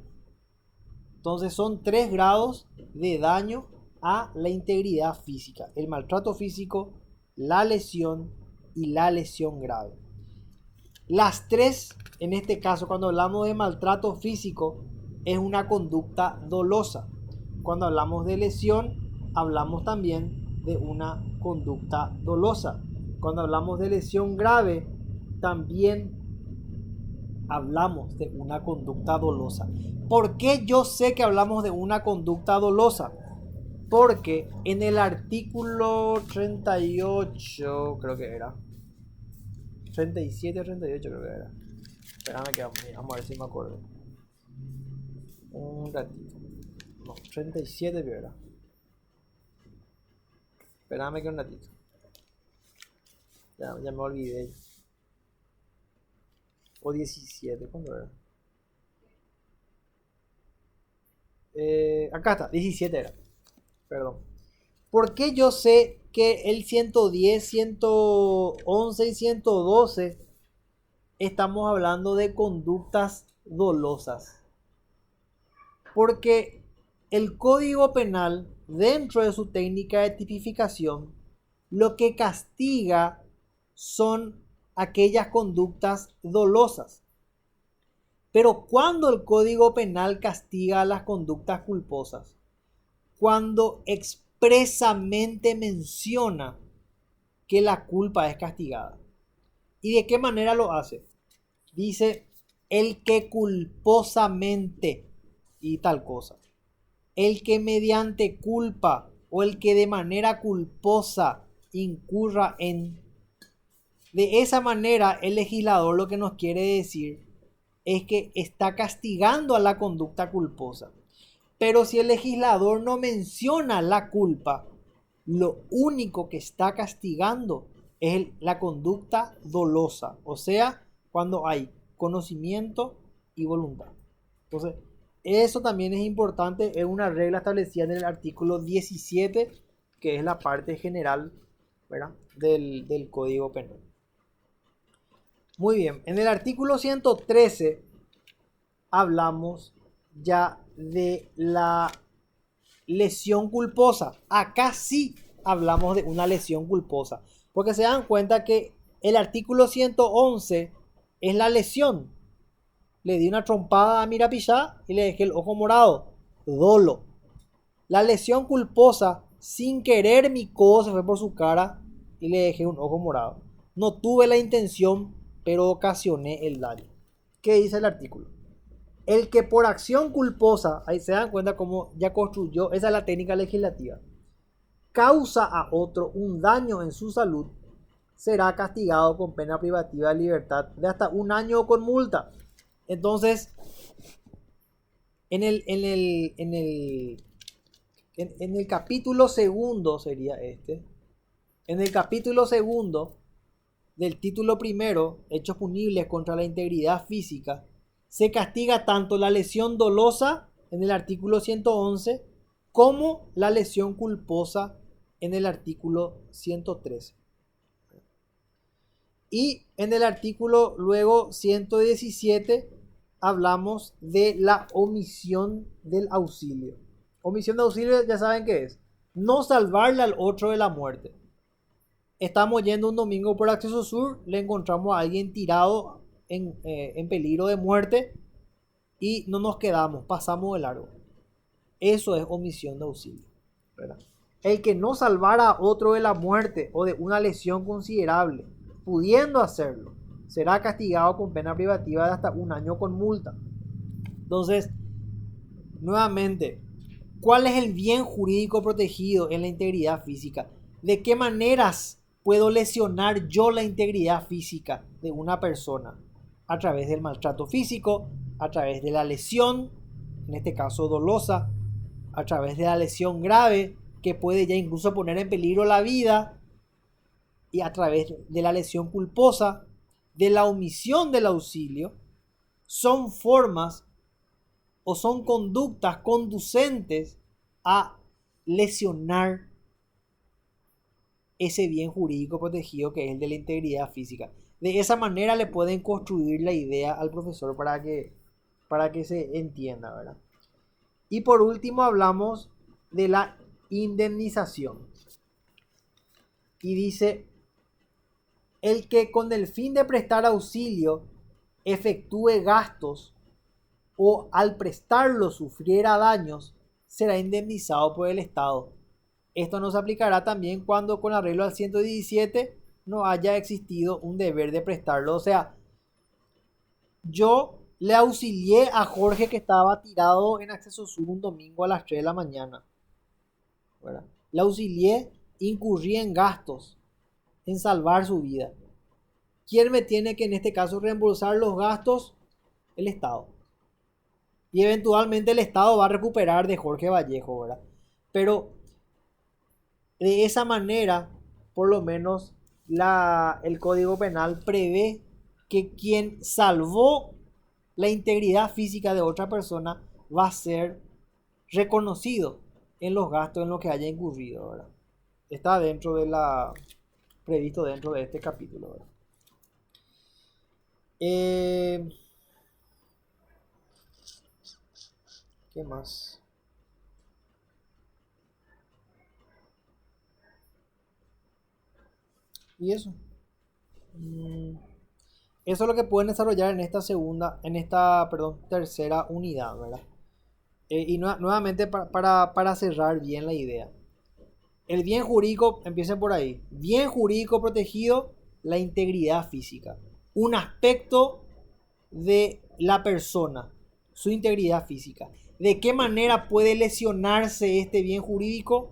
Entonces son 3 grados de daño a la integridad física: el maltrato físico, la lesión y la lesión grave. Las 3, en este caso, cuando hablamos de maltrato físico, es una conducta dolosa. Cuando hablamos de lesión, hablamos también de una conducta dolosa. Cuando hablamos de lesión grave, también hablamos de una conducta dolosa. ¿Por qué yo sé que hablamos de una conducta dolosa? Porque en el artículo 38, creo que era 37 o 38 creo que era. Espérame que vamos a ver si me acuerdo. Un ratito. No, 37 creo que era. Espérame que un ratito. Ya me olvidé. O 17, ¿cuándo era? Acá está, 17 era. Perdón. ¿Por qué yo sé que el 110, 111 y 112 estamos hablando de conductas dolosas? Porque el Código Penal, dentro de su técnica de tipificación, lo que castiga son aquellas conductas dolosas. Pero ¿cuándo el Código Penal castiga las conductas culposas? Cuando expresamente menciona que la culpa es castigada. ¿Y de qué manera lo hace? Dice: el que culposamente y tal cosa. El que mediante culpa o el que de manera culposa incurra en. De esa manera, el legislador lo que nos quiere decir es que está castigando a la conducta culposa. Pero si el legislador no menciona la culpa, lo único que está castigando es la conducta dolosa. O sea, cuando hay conocimiento y voluntad. Entonces, eso también es importante. Es una regla establecida en el artículo 17, que es la parte general, ¿verdad?, del Código Penal. Muy bien, en el artículo 113 hablamos ya de la lesión culposa. Acá sí hablamos de una lesión culposa, porque se dan cuenta que el artículo 111 es la lesión. Le di una trompada a Mirapillá y le dejé el ojo morado. Dolo. La lesión culposa Sin querer mi codo se fue por su cara y le dejé un ojo morado. No tuve la intención, pero ocasioné el daño. ¿Qué dice el artículo? El que por acción culposa, ahí se dan cuenta cómo ya construyó, esa es la técnica legislativa, causa a otro un daño en su salud, será castigado con pena privativa de libertad de hasta 1 año o con multa. Entonces, en el capítulo segundo sería este. En el capítulo segundo del título primero, hechos punibles contra la integridad física, se castiga tanto la lesión dolosa en el artículo 111 como la lesión culposa en el artículo 113. Y en el artículo luego 117 hablamos de la omisión del auxilio. Omisión de auxilio ya saben qué es. No salvarle al otro de la muerte. Estamos yendo un domingo por Acceso Sur, le encontramos a alguien tirado en peligro de muerte y no nos quedamos, pasamos de largo. Eso es omisión de auxilio, ¿verdad? El que no salvara a otro de la muerte o de una lesión considerable, pudiendo hacerlo, será castigado con pena privativa de hasta 1 año con multa. Entonces, nuevamente, ¿cuál es el bien jurídico protegido en la integridad física? ¿De qué maneras puedo lesionar yo la integridad física de una persona? A través del maltrato físico, a través de la lesión, en este caso dolosa, a través de la lesión grave, que puede ya incluso poner en peligro la vida, y a través de la lesión culposa, de la omisión del auxilio. Son formas o son conductas conducentes a lesionar ese bien jurídico protegido que es el de la integridad física. De esa manera le pueden construir la idea al profesor para que se entienda, ¿verdad? Y por último hablamos de la indemnización. Y dice, el que con el fin de prestar auxilio efectúe gastos o al prestarlo sufriera daños, será indemnizado por el Estado. Esto nos aplicará también cuando con arreglo al 117 no haya existido un deber de prestarlo. O sea, yo le auxilié a Jorge que estaba tirado en Acceso Sur un domingo a las 3 de la mañana, ¿verdad? Le auxilié, incurrí en gastos, en salvar su vida. ¿Quién me tiene que en este caso reembolsar los gastos? El Estado. Y eventualmente el Estado va a recuperar de Jorge Vallejo, ¿verdad? Pero de esa manera, por lo menos, el Código Penal prevé que quien salvó la integridad física de otra persona va a ser reconocido en los gastos en los que haya incurrido, ¿verdad? Está previsto dentro de este capítulo, ¿verdad? ¿Qué más? Y eso. Eso es lo que pueden desarrollar en esta tercera unidad, ¿verdad? Y nuevamente para cerrar bien la idea. El bien jurídico, empiecen por ahí. Bien jurídico protegido, la integridad física. Un aspecto de la persona, su integridad física. ¿De qué manera puede lesionarse este bien jurídico?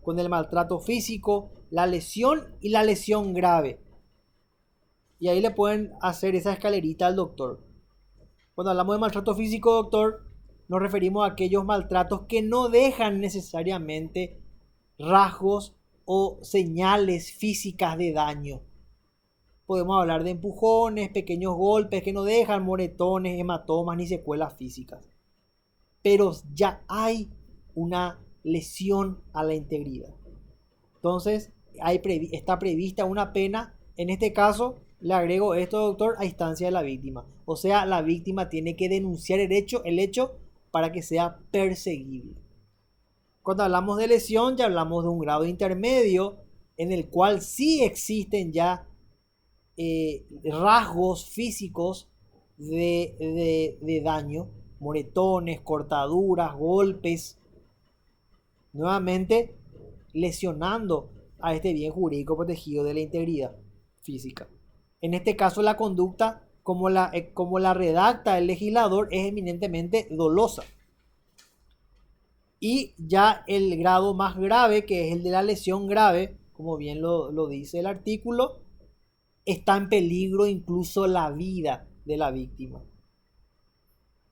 Con el maltrato físico, la lesión y la lesión grave. Y ahí le pueden hacer esa escalerita al doctor. Cuando hablamos de maltrato físico, doctor, nos referimos a aquellos maltratos que no dejan necesariamente rasgos o señales físicas de daño. Podemos hablar de empujones, pequeños golpes que no dejan moretones, hematomas ni secuelas físicas. Pero ya hay una lesión a la integridad. Entonces, está prevista una pena. En este caso, le agrego esto, doctor, a instancia de la víctima. O sea, la víctima tiene que denunciar el hecho para que sea perseguible. Cuando hablamos de lesión, ya hablamos de un grado intermedio en el cual sí existen ya rasgos físicos de daño, moretones, cortaduras, golpes. Nuevamente, lesionando a este bien jurídico protegido de la integridad física. En este caso, la conducta, como la redacta el legislador, es eminentemente dolosa. Y ya el grado más grave, que es el de la lesión grave, como bien lo dice el artículo, está en peligro incluso la vida de la víctima,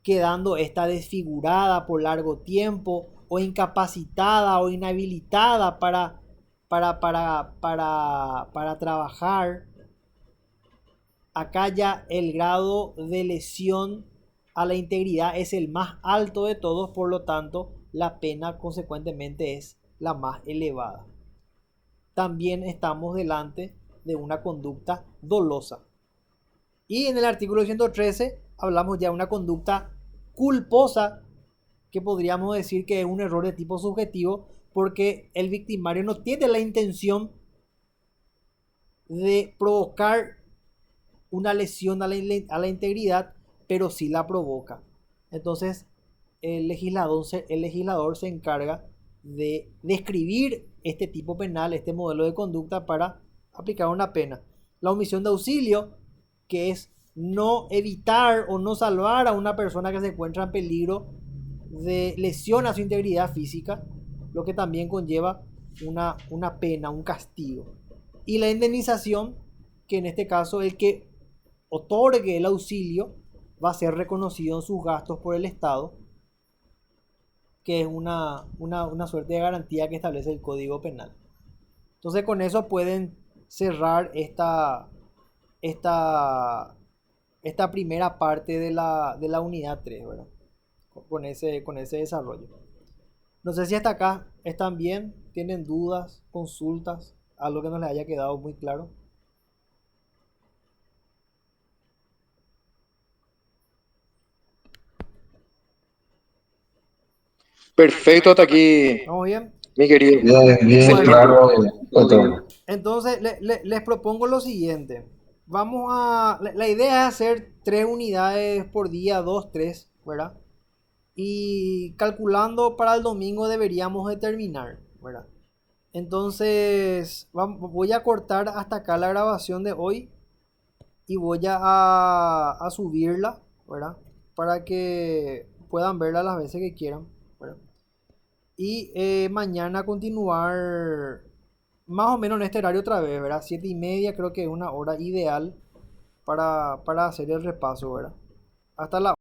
quedando esta desfigurada por largo tiempo o incapacitada o inhabilitada para trabajar. Acá ya el grado de lesión a la integridad es el más alto de todos, por lo tanto la pena consecuentemente es la más elevada. También estamos delante de una conducta dolosa. Y en el artículo 113 hablamos ya de una conducta culposa, que podríamos decir que es un error de tipo subjetivo, porque el victimario no tiene la intención de provocar una lesión a la integridad, pero sí la provoca. Entonces el legislador se encarga de describir este tipo penal, este modelo de conducta, para aplicar una pena. La omisión de auxilio, que es no evitar o no salvar a una persona que se encuentra en peligro de lesión a su integridad física, lo que también conlleva una pena, un castigo. Y la indemnización, que en este caso el que otorgue el auxilio va a ser reconocido en sus gastos por el Estado, que es una suerte de garantía que establece el Código Penal. Entonces con eso pueden cerrar esta primera parte de la unidad 3, ¿verdad? Con ese desarrollo. No sé si hasta acá están bien, tienen dudas, consultas, algo que no les haya quedado muy claro. Perfecto, hasta aquí, ¿Estamos bien? mi querido. Bien Bueno. claro todo. Entonces les propongo lo siguiente. La idea es hacer 3 unidades por día, 2, 3, ¿verdad? Y calculando para el domingo deberíamos de terminar, ¿verdad? Entonces voy a cortar hasta acá la grabación de hoy y voy a subirla, ¿verdad? Para que puedan verla las veces que quieran, ¿verdad? Y mañana continuar más o menos en este horario otra vez, ¿verdad? 7:30 creo que es una hora ideal para hacer el repaso, ¿verdad? Hasta la